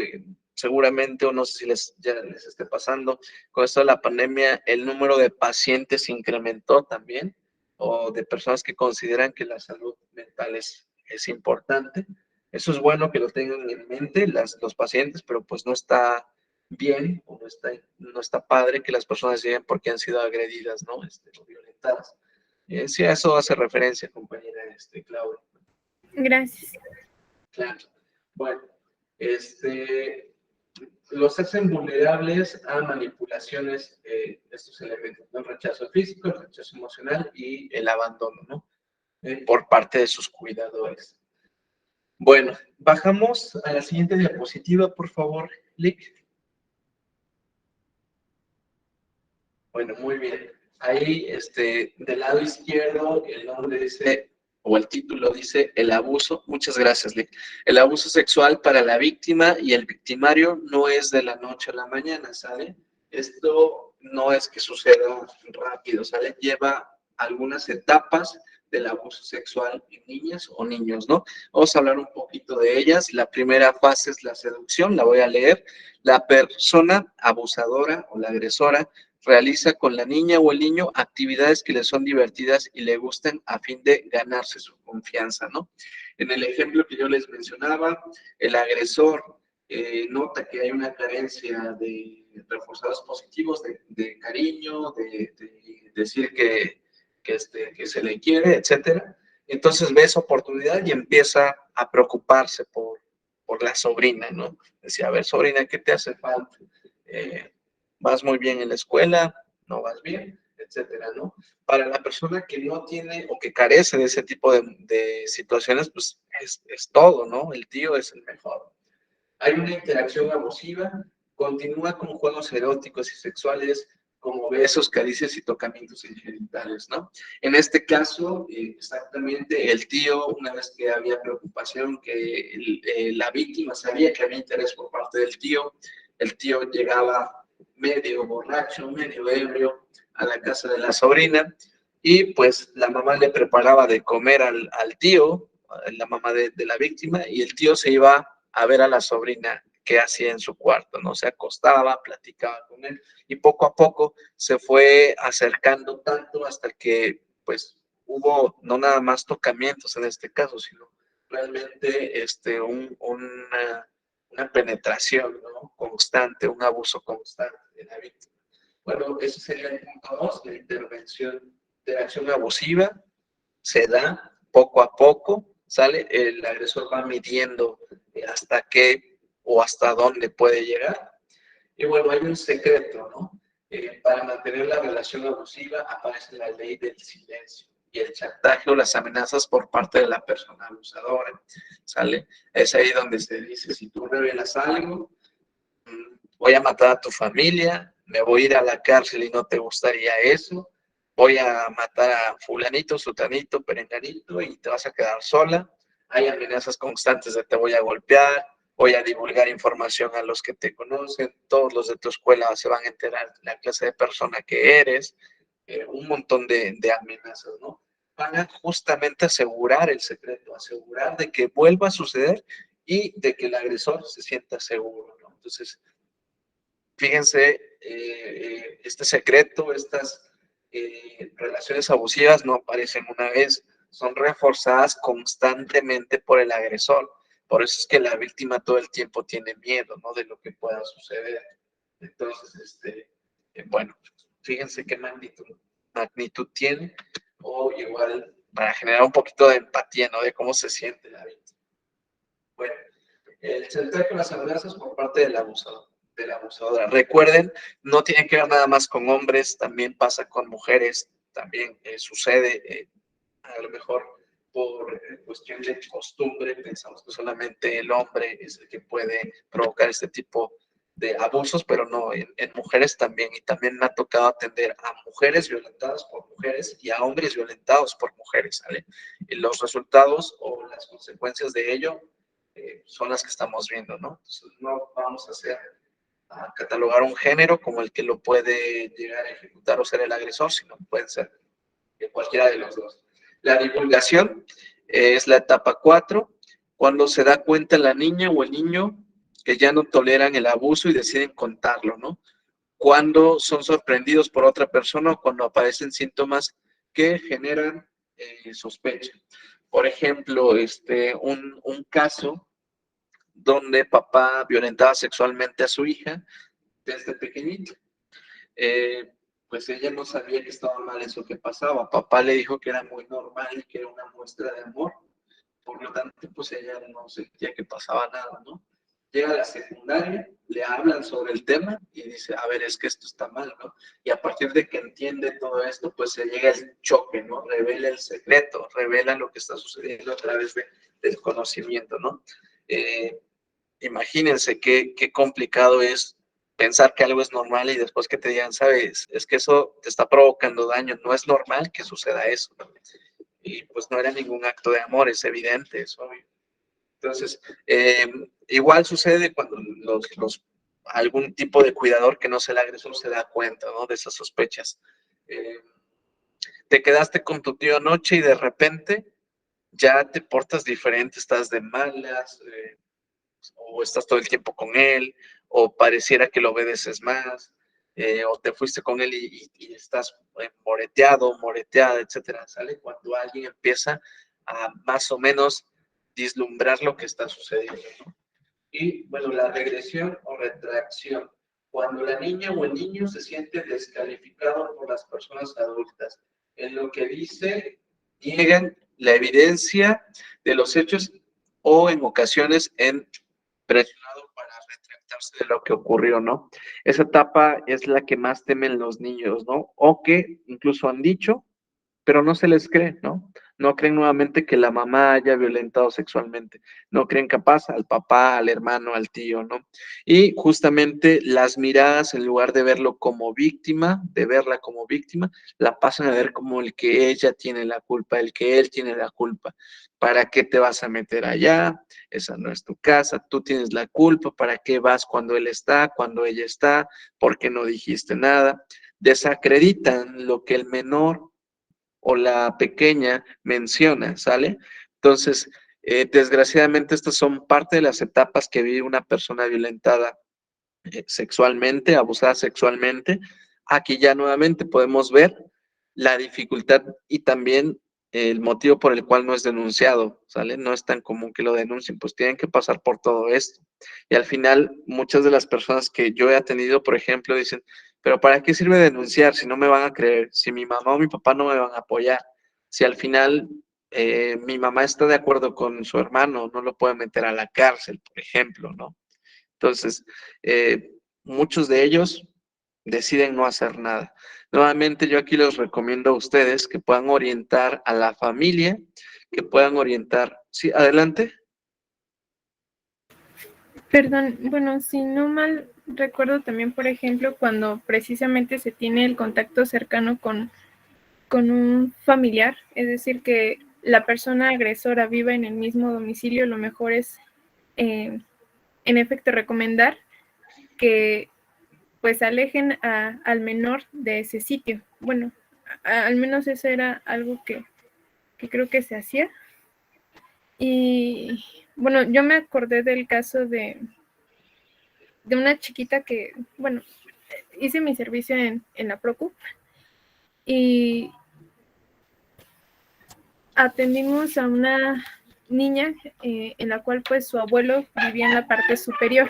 seguramente, o no sé si ya les esté pasando, con esto de la pandemia el número de pacientes incrementó también, o de personas que consideran que la salud mental es importante. Eso es bueno que lo tengan en mente los pacientes, pero pues no está bien o no está padre que las personas lleguen porque han sido agredidas, ¿no? O violentadas. Sí, a eso hace referencia, compañera Claudia. Gracias. Claro. Bueno, los hacen vulnerables a manipulaciones, estos elementos, ¿no? El rechazo físico, el rechazo emocional y el abandono, ¿no? Por parte de sus cuidadores. Bueno, bajamos a la siguiente diapositiva, por favor, Lick. Bueno, muy bien. Ahí, del lado izquierdo, el nombre dice, o el título dice, el abuso. Muchas gracias, Lick. El abuso sexual para la víctima y el victimario no es de la noche a la mañana, ¿sale? Esto no es que suceda rápido, ¿sale? Lleva algunas etapas del abuso sexual en niñas o niños, ¿no? Vamos a hablar un poquito de ellas. La primera fase es la seducción, la voy a leer. La persona abusadora o la agresora realiza con la niña o el niño actividades que le son divertidas y le gusten a fin de ganarse su confianza, ¿no? En el ejemplo que yo les mencionaba, el agresor nota que hay una carencia de reforzadores positivos, de cariño, de decir que se le quiere, etcétera. Entonces ve esa oportunidad y empieza a preocuparse por la sobrina, ¿no? Decía, a ver, sobrina, ¿qué te hace falta? Vas muy bien en la escuela, no vas bien, etcétera, ¿no? Para la persona que no tiene o que carece de ese tipo de situaciones, pues es todo, ¿no? El tío es el mejor. Hay una interacción abusiva, continúa con juegos eróticos y sexuales como besos, caricias y tocamientos en genitales, ¿no? En este caso, exactamente, el tío, una vez que había preocupación, que la víctima sabía que había interés por parte del tío, el tío llegaba medio borracho, medio ebrio a la casa de la sobrina y pues la mamá le preparaba de comer al tío, la mamá de la víctima, y el tío se iba a ver a la sobrina qué hacía en su cuarto, ¿no? Se acostaba, platicaba con él y poco a poco se fue acercando tanto hasta que pues hubo no nada más tocamientos en este caso, sino realmente una penetración, ¿no? Constante, un abuso constante de la víctima. Bueno, eso sería el punto 2, la interacción abusiva se da poco a poco, ¿sale? El agresor va midiendo hasta qué o hasta dónde puede llegar. Y bueno, hay un secreto, ¿no? Para mantener la relación abusiva aparece la ley del silencio y el chantaje o las amenazas por parte de la persona abusadora, ¿sale? Es ahí donde se dice, si tú revelas algo, voy a matar a tu familia, me voy a ir a la cárcel y no te gustaría eso, voy a matar a fulanito, sutanito, perenganito y te vas a quedar sola. Hay amenazas constantes de te voy a golpear, voy a divulgar información a los que te conocen, todos los de tu escuela se van a enterar de la clase de persona que eres, un montón de amenazas, ¿no? Para justamente asegurar el secreto, asegurar de que vuelva a suceder y de que el agresor se sienta seguro, ¿no? Entonces, fíjense, este secreto, estas relaciones abusivas no aparecen una vez, son reforzadas constantemente por el agresor. Por eso es que la víctima todo el tiempo tiene miedo, ¿no? De lo que pueda suceder. Entonces, bueno, fíjense qué magnitud tiene, o igual para generar un poquito de empatía, ¿no? De cómo se siente la víctima. Bueno, el chantaje con las amenazas por parte del abusador, de la abusadora. Recuerden, no tiene que ver nada más con hombres, también pasa con mujeres, también sucede, a lo mejor por cuestión de costumbre, pensamos que solamente el hombre es el que puede provocar este tipo de abusos, pero no, en mujeres también, y también me ha tocado atender a mujeres violentadas por mujeres y a hombres violentados por mujeres, ¿vale? Y los resultados o las consecuencias de ello son las que estamos viendo, ¿no? Entonces, no vamos a catalogar un género como el que lo puede llegar a ejecutar o ser el agresor, sino pueden ser cualquiera de los dos. La divulgación es la etapa 4, cuando se da cuenta la niña o el niño que ya no toleran el abuso y deciden contarlo, ¿no? Cuando son sorprendidos por otra persona o cuando aparecen síntomas que generan sospecha. Por ejemplo, un caso donde papá violentaba sexualmente a su hija desde pequeñita. Pues ella no sabía que estaba mal eso que pasaba. Papá le dijo que era muy normal y que era una muestra de amor. Por lo tanto, pues ella no sentía que pasaba nada, ¿no? Llega a la secundaria, le hablan sobre el tema y dice, a ver, es que esto está mal, ¿no? Y a partir de que entiende todo esto, pues se llega el choque, ¿no? Revela el secreto, revela lo que está sucediendo a través del conocimiento, ¿no? Imagínense qué complicado es pensar que algo es normal y después que te digan, sabes, es que eso te está provocando daño, no es normal que suceda eso. Y pues no era ningún acto de amor, es evidente, es obvio. Entonces, igual sucede cuando algún tipo de cuidador que no es el agresor se da cuenta, ¿no? De esas sospechas. Te quedaste con tu tío anoche y de repente ya te portas diferente, estás de malas, o estás todo el tiempo con él, o pareciera que lo obedeces más, o te fuiste con él y estás moreteado, moreteada, etcétera, ¿sale? Cuando alguien empieza a más o menos vislumbrar lo que está sucediendo, ¿no? Y, bueno, la regresión o retracción, cuando la niña o el niño se siente descalificado por las personas adultas, en lo que dice, niegan la evidencia de los hechos o en ocasiones presionado para retractarse de lo que ocurrió, ¿no? Esa etapa es la que más temen los niños, ¿no? O que incluso han dicho, pero no se les cree, ¿no? No creen nuevamente que la mamá haya violentado sexualmente, no creen capaz al papá, al hermano, al tío, ¿no? Y justamente las miradas, en lugar de verlo como víctima, de verla como víctima, la pasan a ver como el que ella tiene la culpa, el que él tiene la culpa. ¿Para qué te vas a meter allá? Esa no es tu casa, tú tienes la culpa, ¿para qué vas cuando él está, cuando ella está? ¿Por qué no dijiste nada? Desacreditan lo que el menor o la pequeña menciona, ¿sale? Entonces, desgraciadamente estas son parte de las etapas que vive una persona violentada sexualmente, abusada sexualmente. Aquí ya nuevamente podemos ver la dificultad y también el motivo por el cual no es denunciado, ¿sale? No es tan común que lo denuncien, pues tienen que pasar por todo esto. Y al final, muchas de las personas que yo he atendido, por ejemplo, dicen, pero ¿para qué sirve denunciar si no me van a creer? Si mi mamá o mi papá no me van a apoyar, si al final mi mamá está de acuerdo con su hermano, no lo puede meter a la cárcel, por ejemplo, ¿no? Entonces, muchos de ellos deciden no hacer nada. Nuevamente, yo aquí les recomiendo a ustedes que puedan orientar a la familia, que puedan orientar. Sí, adelante. Perdón, bueno, si no mal recuerdo también, por ejemplo, cuando precisamente se tiene el contacto cercano con un familiar, es decir, que la persona agresora viva en el mismo domicilio, lo mejor es, en efecto, recomendar que pues alejen al menor de ese sitio. Bueno, al menos eso era algo que creo que se hacía. Y bueno, yo me acordé del caso de una chiquita que, bueno, hice mi servicio en la Procu y atendimos a una niña en la cual pues su abuelo vivía en la parte superior.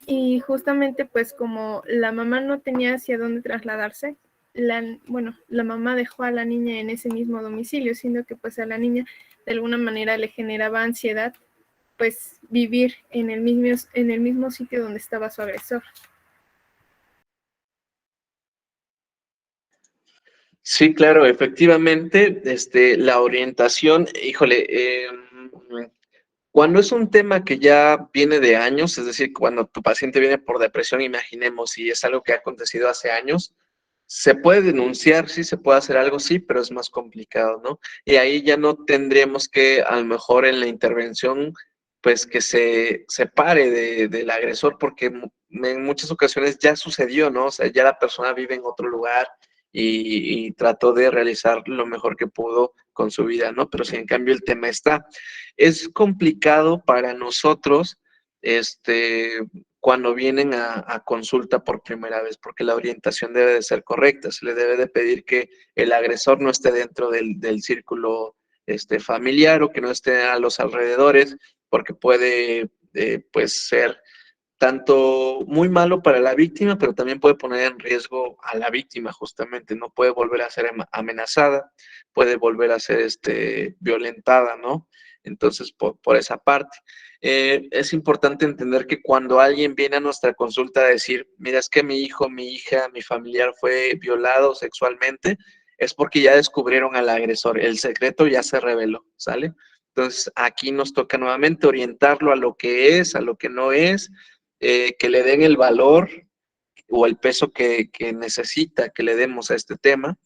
Y justamente pues como la mamá no tenía hacia dónde trasladarse, la mamá dejó a la niña en ese mismo domicilio, siendo que pues a la niña de alguna manera le generaba ansiedad pues vivir en el mismo sitio donde estaba su agresor. Sí, claro, efectivamente, la orientación, híjole, cuando es un tema que ya viene de años, es decir, cuando tu paciente viene por depresión, imaginemos, si es algo que ha acontecido hace años, se puede denunciar, sí, se puede hacer algo, sí, pero es más complicado, ¿no? Y ahí ya no tendríamos que, a lo mejor en la intervención, pues que se separe del agresor, porque en muchas ocasiones ya sucedió, ¿no? O sea, ya la persona vive en otro lugar y trató de realizar lo mejor que pudo con su vida, ¿no? Pero si en cambio el tema está, es complicado para nosotros, cuando vienen a consulta por primera vez, porque la orientación debe de ser correcta, se le debe de pedir que el agresor no esté dentro del círculo familiar o que no esté a los alrededores, porque puede pues ser tanto muy malo para la víctima, pero también puede poner en riesgo a la víctima justamente, no puede volver a ser amenazada, puede volver a ser violentada, ¿no? Entonces, por esa parte. Es importante entender que cuando alguien viene a nuestra consulta a decir, mira, es que mi hijo, mi hija, mi familiar fue violado sexualmente, es porque ya descubrieron al agresor, el secreto ya se reveló, ¿sale? Entonces, aquí nos toca nuevamente orientarlo a lo que es, a lo que no es, que le den el valor o el peso que necesita que le demos a este tema,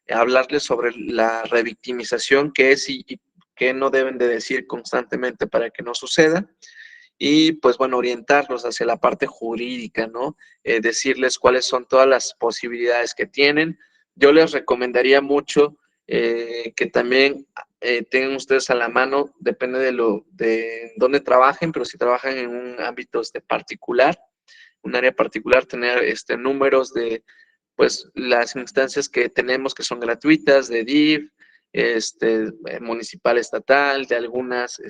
hablarles sobre la revictimización, qué es y qué no deben de decir constantemente para que no suceda, y pues bueno, orientarlos hacia la parte jurídica, ¿no? Decirles cuáles son todas las posibilidades que tienen. Yo les recomendaría mucho que también tengan ustedes a la mano, depende de dónde trabajen, pero si trabajan en un ámbito particular, un área particular, tener números de pues las instancias que tenemos que son gratuitas, de DIF, municipal, estatal, de algunas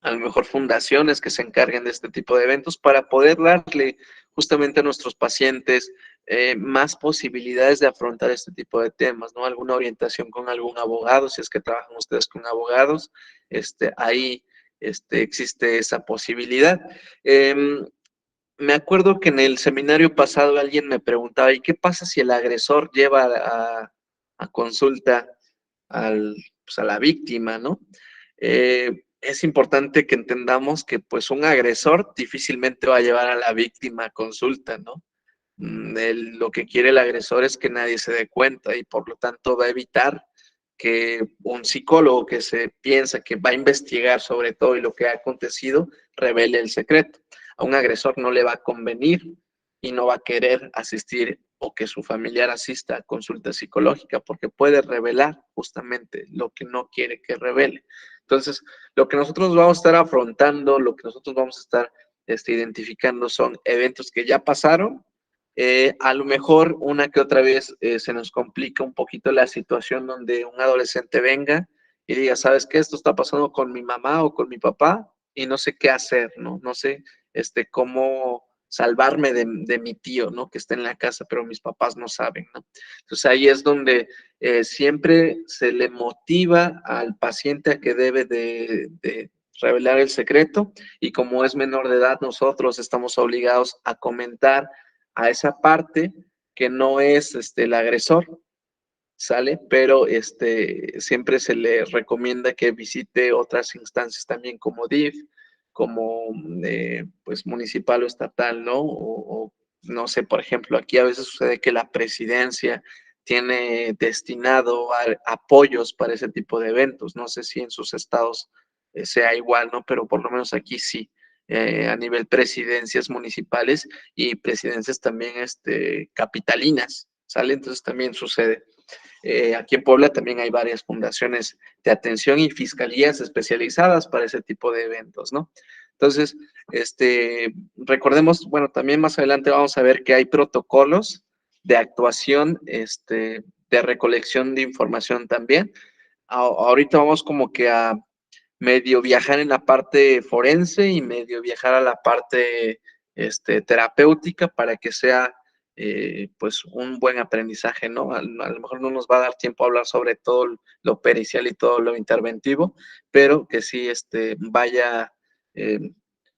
a lo mejor fundaciones que se encarguen de este tipo de eventos para poder darle justamente a nuestros pacientes más posibilidades de afrontar este tipo de temas, ¿no? Alguna orientación con algún abogado, si es que trabajan ustedes con abogados, ahí existe esa posibilidad. Me acuerdo que en el seminario pasado alguien me preguntaba, ¿y qué pasa si el agresor lleva a consulta pues, a la víctima, ¿no? Es importante que entendamos que pues un agresor difícilmente va a llevar a la víctima a consulta, ¿no? Lo que quiere el agresor es que nadie se dé cuenta y por lo tanto va a evitar que un psicólogo que se piensa que va a investigar sobre todo y lo que ha acontecido revele el secreto. A un agresor no le va a convenir y no va a querer asistir o que su familiar asista a consulta psicológica porque puede revelar justamente lo que no quiere que revele. Entonces, lo que nosotros vamos a estar afrontando, lo que nosotros vamos a estar identificando son eventos que ya pasaron. A lo mejor una que otra vez se nos complica un poquito la situación donde un adolescente venga y diga, ¿sabes qué? Esto está pasando con mi mamá o con mi papá y no sé qué hacer, ¿no? No sé cómo salvarme de mi tío, ¿no? Que está en la casa, pero mis papás no saben, ¿no? Entonces ahí es donde siempre se le motiva al paciente a que debe de revelar el secreto y como es menor de edad, nosotros estamos obligados a comentar a esa parte que no es el agresor, ¿sale? Pero siempre se le recomienda que visite otras instancias también como DIF, como pues municipal o estatal, ¿no? O no sé, por ejemplo, aquí a veces sucede que la presidencia tiene destinado apoyos para ese tipo de eventos. No sé si en sus estados sea igual, ¿no? Pero por lo menos aquí sí. A nivel presidencias municipales y presidencias también capitalinas, ¿sale? Entonces también sucede. Aquí en Puebla también hay varias fundaciones de atención y fiscalías especializadas para ese tipo de eventos, ¿no? Entonces, recordemos, bueno, también más adelante vamos a ver que hay protocolos de actuación, de recolección de información también. Ahorita vamos como que a medio viajar en la parte forense y medio viajar a la parte terapéutica para que sea pues un buen aprendizaje, ¿no? A lo mejor no nos va a dar tiempo a hablar sobre todo lo pericial y todo lo interventivo, pero que sí vaya eh,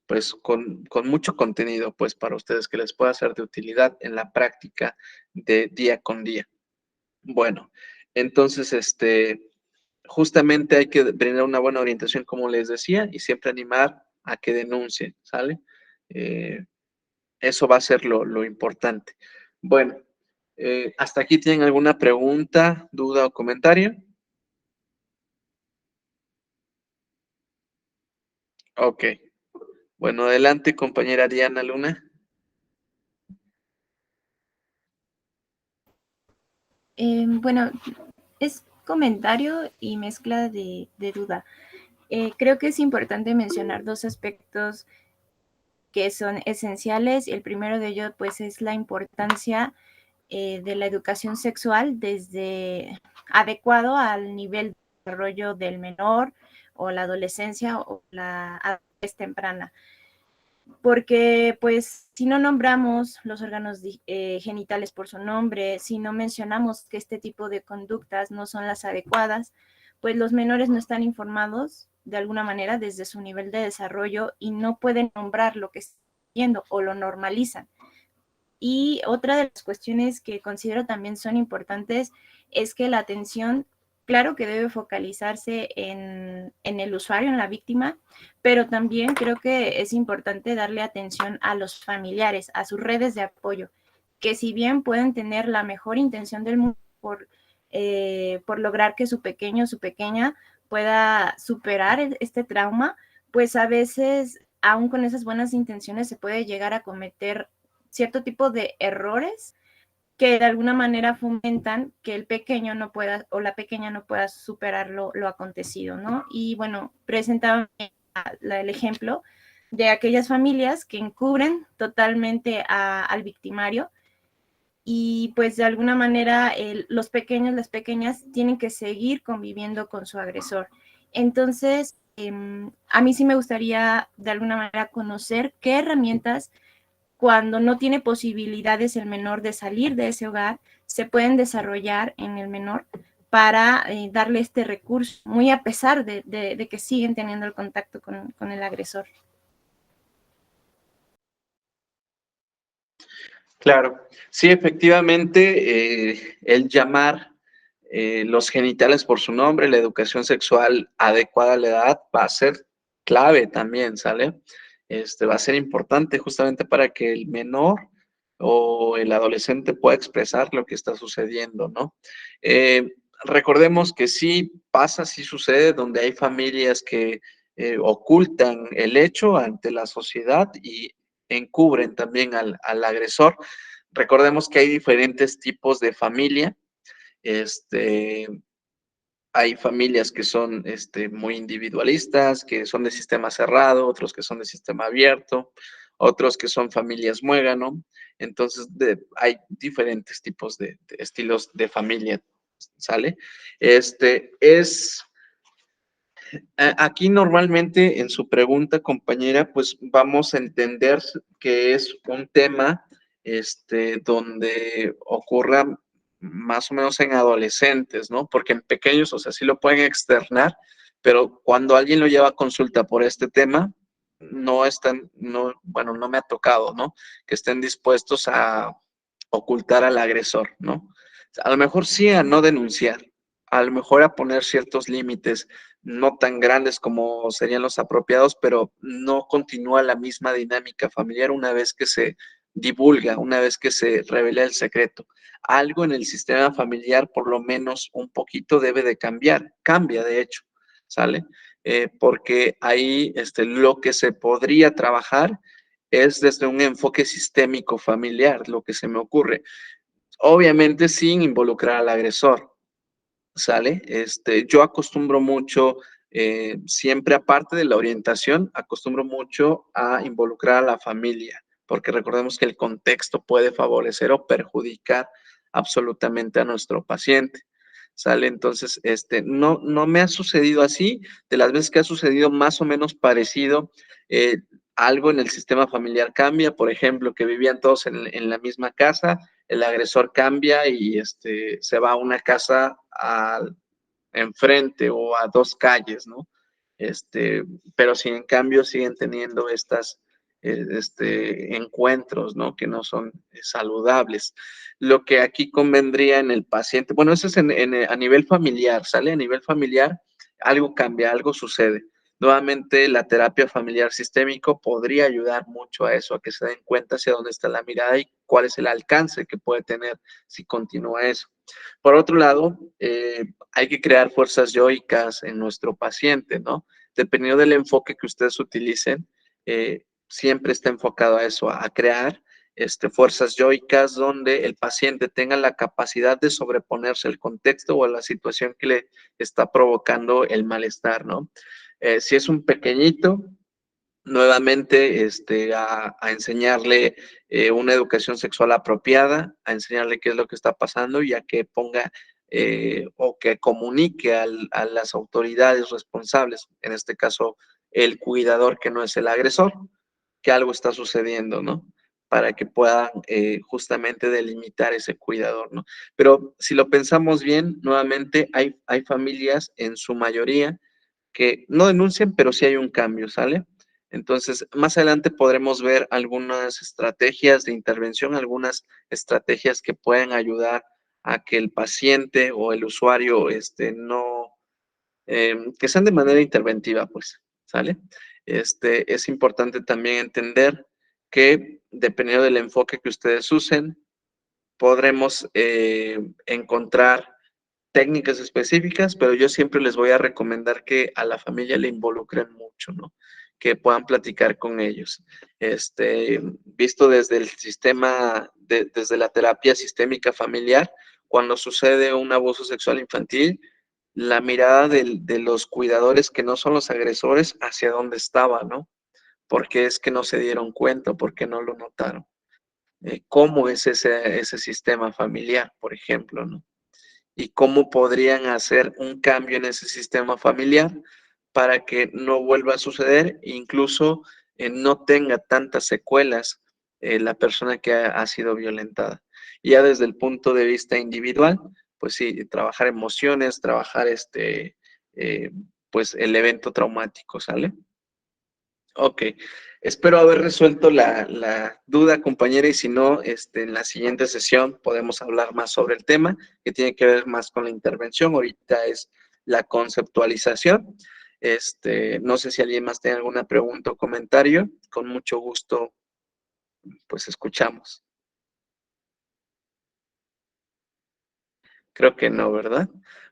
pues con mucho contenido pues para ustedes que les pueda ser de utilidad en la práctica de día con día. Bueno, entonces justamente hay que brindar una buena orientación, como les decía, y siempre animar a que denuncien, ¿sale? Eso va a ser lo importante. Bueno, ¿hasta aquí tienen alguna pregunta, duda o comentario? Ok. Bueno, adelante, compañera Diana Luna. Bueno, es comentario y mezcla de duda. Creo que es importante mencionar dos aspectos que son esenciales. El primero de ellos, pues, es la importancia de la educación sexual desde adecuado al nivel de desarrollo del menor o la adolescencia o la adultez temprana. Porque pues si no nombramos los órganos genitales por su nombre, si no mencionamos que este tipo de conductas no son las adecuadas, pues los menores no están informados de alguna manera desde su nivel de desarrollo y no pueden nombrar lo que están viendo o lo normalizan. Y otra de las cuestiones que considero también son importantes es que la atención, claro que debe focalizarse en el usuario, en la víctima, pero también creo que es importante darle atención a los familiares, a sus redes de apoyo, que si bien pueden tener la mejor intención del mundo por lograr que su pequeño o su pequeña pueda superar este trauma, pues a veces, aún con esas buenas intenciones, se puede llegar a cometer cierto tipo de errores que de alguna manera fomentan que el pequeño no pueda o la pequeña no pueda superar lo acontecido, ¿no? Y bueno, presentaba el ejemplo de aquellas familias que encubren totalmente al victimario y pues de alguna manera los pequeños, las pequeñas tienen que seguir conviviendo con su agresor. Entonces, a mí sí me gustaría de alguna manera conocer qué herramientas cuando no tiene posibilidades el menor de salir de ese hogar, se pueden desarrollar en el menor para darle este recurso, muy a pesar de que siguen teniendo el contacto con el agresor. Claro, sí, efectivamente, el llamar los genitales por su nombre, la educación sexual adecuada a la edad va a ser clave también, ¿sale? Va a ser importante justamente para que el menor o el adolescente pueda expresar lo que está sucediendo, ¿no? Recordemos que sí pasa, sí sucede, donde hay familias que ocultan el hecho ante la sociedad y encubren también al agresor. Recordemos que hay diferentes tipos de familia. Hay familias que son muy individualistas, que son de sistema cerrado, otros que son de sistema abierto, otros que son familias muégano. Entonces, hay diferentes tipos de estilos de familia, ¿sale? Aquí normalmente en su pregunta, compañera, pues vamos a entender que es un tema donde ocurra más o menos en adolescentes, ¿no? Porque en pequeños, o sea, sí lo pueden externar, pero cuando alguien lo lleva a consulta por este tema, no están, no, bueno, no me ha tocado, ¿no? Que estén dispuestos a ocultar al agresor, ¿no? A lo mejor sí a no denunciar, a lo mejor a poner ciertos límites no tan grandes como serían los apropiados, pero no continúa la misma dinámica familiar una vez que se divulga, una vez que se revela el secreto. Algo en el sistema familiar, por lo menos un poquito, debe de cambiar, cambia de hecho, ¿sale? Porque ahí lo que se podría trabajar es desde un enfoque sistémico familiar, lo que se me ocurre. Obviamente sin involucrar al agresor, ¿sale? Yo acostumbro mucho, siempre aparte de la orientación, acostumbro mucho a involucrar a la familia porque recordemos que el contexto puede favorecer o perjudicar absolutamente a nuestro paciente. ¿Sale? Entonces, no me ha sucedido así. De las veces que ha sucedido más o menos parecido, algo en el sistema familiar cambia. Por ejemplo, que vivían todos en la misma casa, el agresor cambia y se va a una casa enfrente o a 2 calles, ¿no? Pero si en cambio siguen teniendo encuentros, ¿no? Que no son saludables. Lo que aquí convendría en el paciente, bueno, eso es a nivel familiar, ¿sale? A nivel familiar, algo cambia, algo sucede. Nuevamente, la terapia familiar sistémico podría ayudar mucho a eso, a que se den cuenta hacia dónde está la mirada y cuál es el alcance que puede tener si continúa eso. Por otro lado, hay que crear fuerzas yoicas en nuestro paciente, ¿no? Dependiendo del enfoque que ustedes utilicen, siempre está enfocado a eso, a crear fuerzas yoicas donde el paciente tenga la capacidad de sobreponerse al contexto o a la situación que le está provocando el malestar, ¿no? Si es un pequeñito, nuevamente a enseñarle una educación sexual apropiada, a enseñarle qué es lo que está pasando y a que ponga o que comunique a las autoridades responsables, en este caso el cuidador que no es el agresor, que algo está sucediendo, ¿no? Para que puedan justamente delimitar ese cuidador, ¿no? Pero si lo pensamos bien, nuevamente hay familias en su mayoría que no denuncian, pero sí hay un cambio, ¿sale? Entonces, más adelante podremos ver algunas estrategias de intervención, algunas estrategias que pueden ayudar a que el paciente o el usuario que sean de manera interventiva, pues, ¿sale? Es importante también entender que dependiendo del enfoque que ustedes usen, podremos encontrar técnicas específicas, pero yo siempre les voy a recomendar que a la familia le involucren mucho, ¿no? Que puedan platicar con ellos. Visto desde el sistema, desde la terapia sistémica familiar, cuando sucede un abuso sexual infantil, la mirada de los cuidadores que no son los agresores hacia dónde estaba, ¿no? ¿Por qué es que no se dieron cuenta? ¿Por qué no lo notaron? ¿Cómo es ese sistema familiar, por ejemplo, ¿no? Y cómo podrían hacer un cambio en ese sistema familiar para que no vuelva a suceder, incluso no tenga tantas secuelas la persona que ha sido violentada. Y ya desde el punto de vista individual, pues sí, trabajar emociones, trabajar pues el evento traumático, ¿sale? Ok, espero haber resuelto la duda, compañera, y si no, en la siguiente sesión podemos hablar más sobre el tema, que tiene que ver más con la intervención. Ahorita es la conceptualización. No sé si alguien más tiene alguna pregunta o comentario. Con mucho gusto, pues escuchamos. Creo que no, ¿verdad?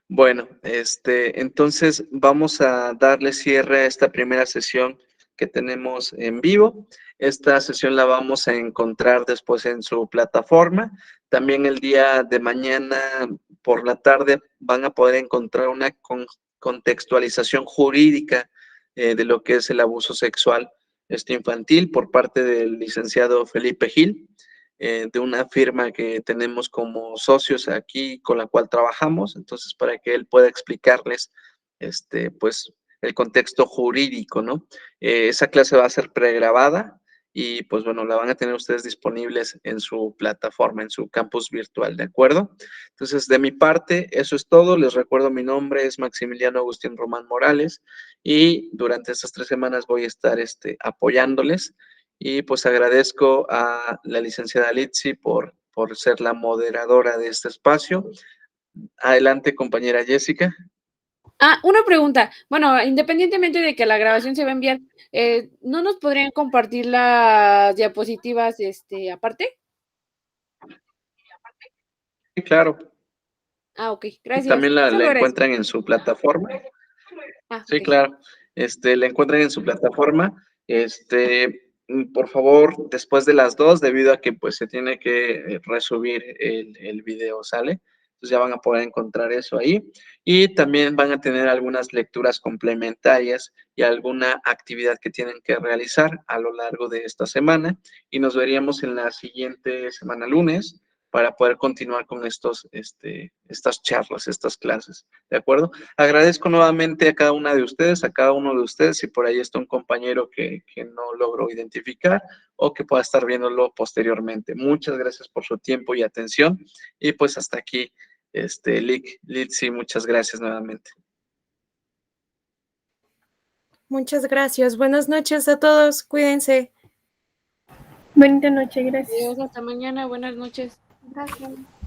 Bueno, entonces vamos a darle cierre a esta primera sesión que tenemos en vivo. Esta sesión la vamos a encontrar después en su plataforma. También el día de mañana por la tarde van a poder encontrar una contextualización jurídica de lo que es el abuso sexual infantil por parte del licenciado Felipe Gil, de una firma que tenemos como socios aquí con la cual trabajamos, entonces para que él pueda explicarles pues el contexto jurídico, ¿no? Esa clase va a ser pregrabada y pues bueno, la van a tener ustedes disponibles en su plataforma, en su campus virtual, ¿de acuerdo? Entonces, de mi parte, eso es todo. Les recuerdo, mi nombre es Maximiliano Agustín Román Morales y durante estas 3 semanas voy a estar apoyándoles. Y pues agradezco a la licenciada Litsi por ser la moderadora de este espacio. Adelante, compañera Jessica. Una pregunta. Bueno, independientemente de que la grabación se va a enviar, ¿no nos podrían compartir las diapositivas aparte? Sí, claro. Ok, gracias. También la Solo era eso. encuentran en su plataforma. Sí, Ok. claro. La encuentran en su plataforma. Por favor, después de las 2, debido a que pues se tiene que resubir el video, ¿sale? Entonces ya van a poder encontrar eso ahí. Y también van a tener algunas lecturas complementarias y alguna actividad que tienen que realizar a lo largo de esta semana. Y nos veríamos en la siguiente semana, lunes, para poder continuar con estas charlas, estas clases. ¿De acuerdo? Agradezco nuevamente a cada una de ustedes, a cada uno de ustedes, si por ahí está un compañero que no logro identificar o que pueda estar viéndolo posteriormente. Muchas gracias por su tiempo y atención. Y pues hasta aquí, Litsi, muchas gracias nuevamente. Muchas gracias. Buenas noches a todos. Cuídense. Bonita noche, gracias. Adiós, hasta mañana, buenas noches. Gracias.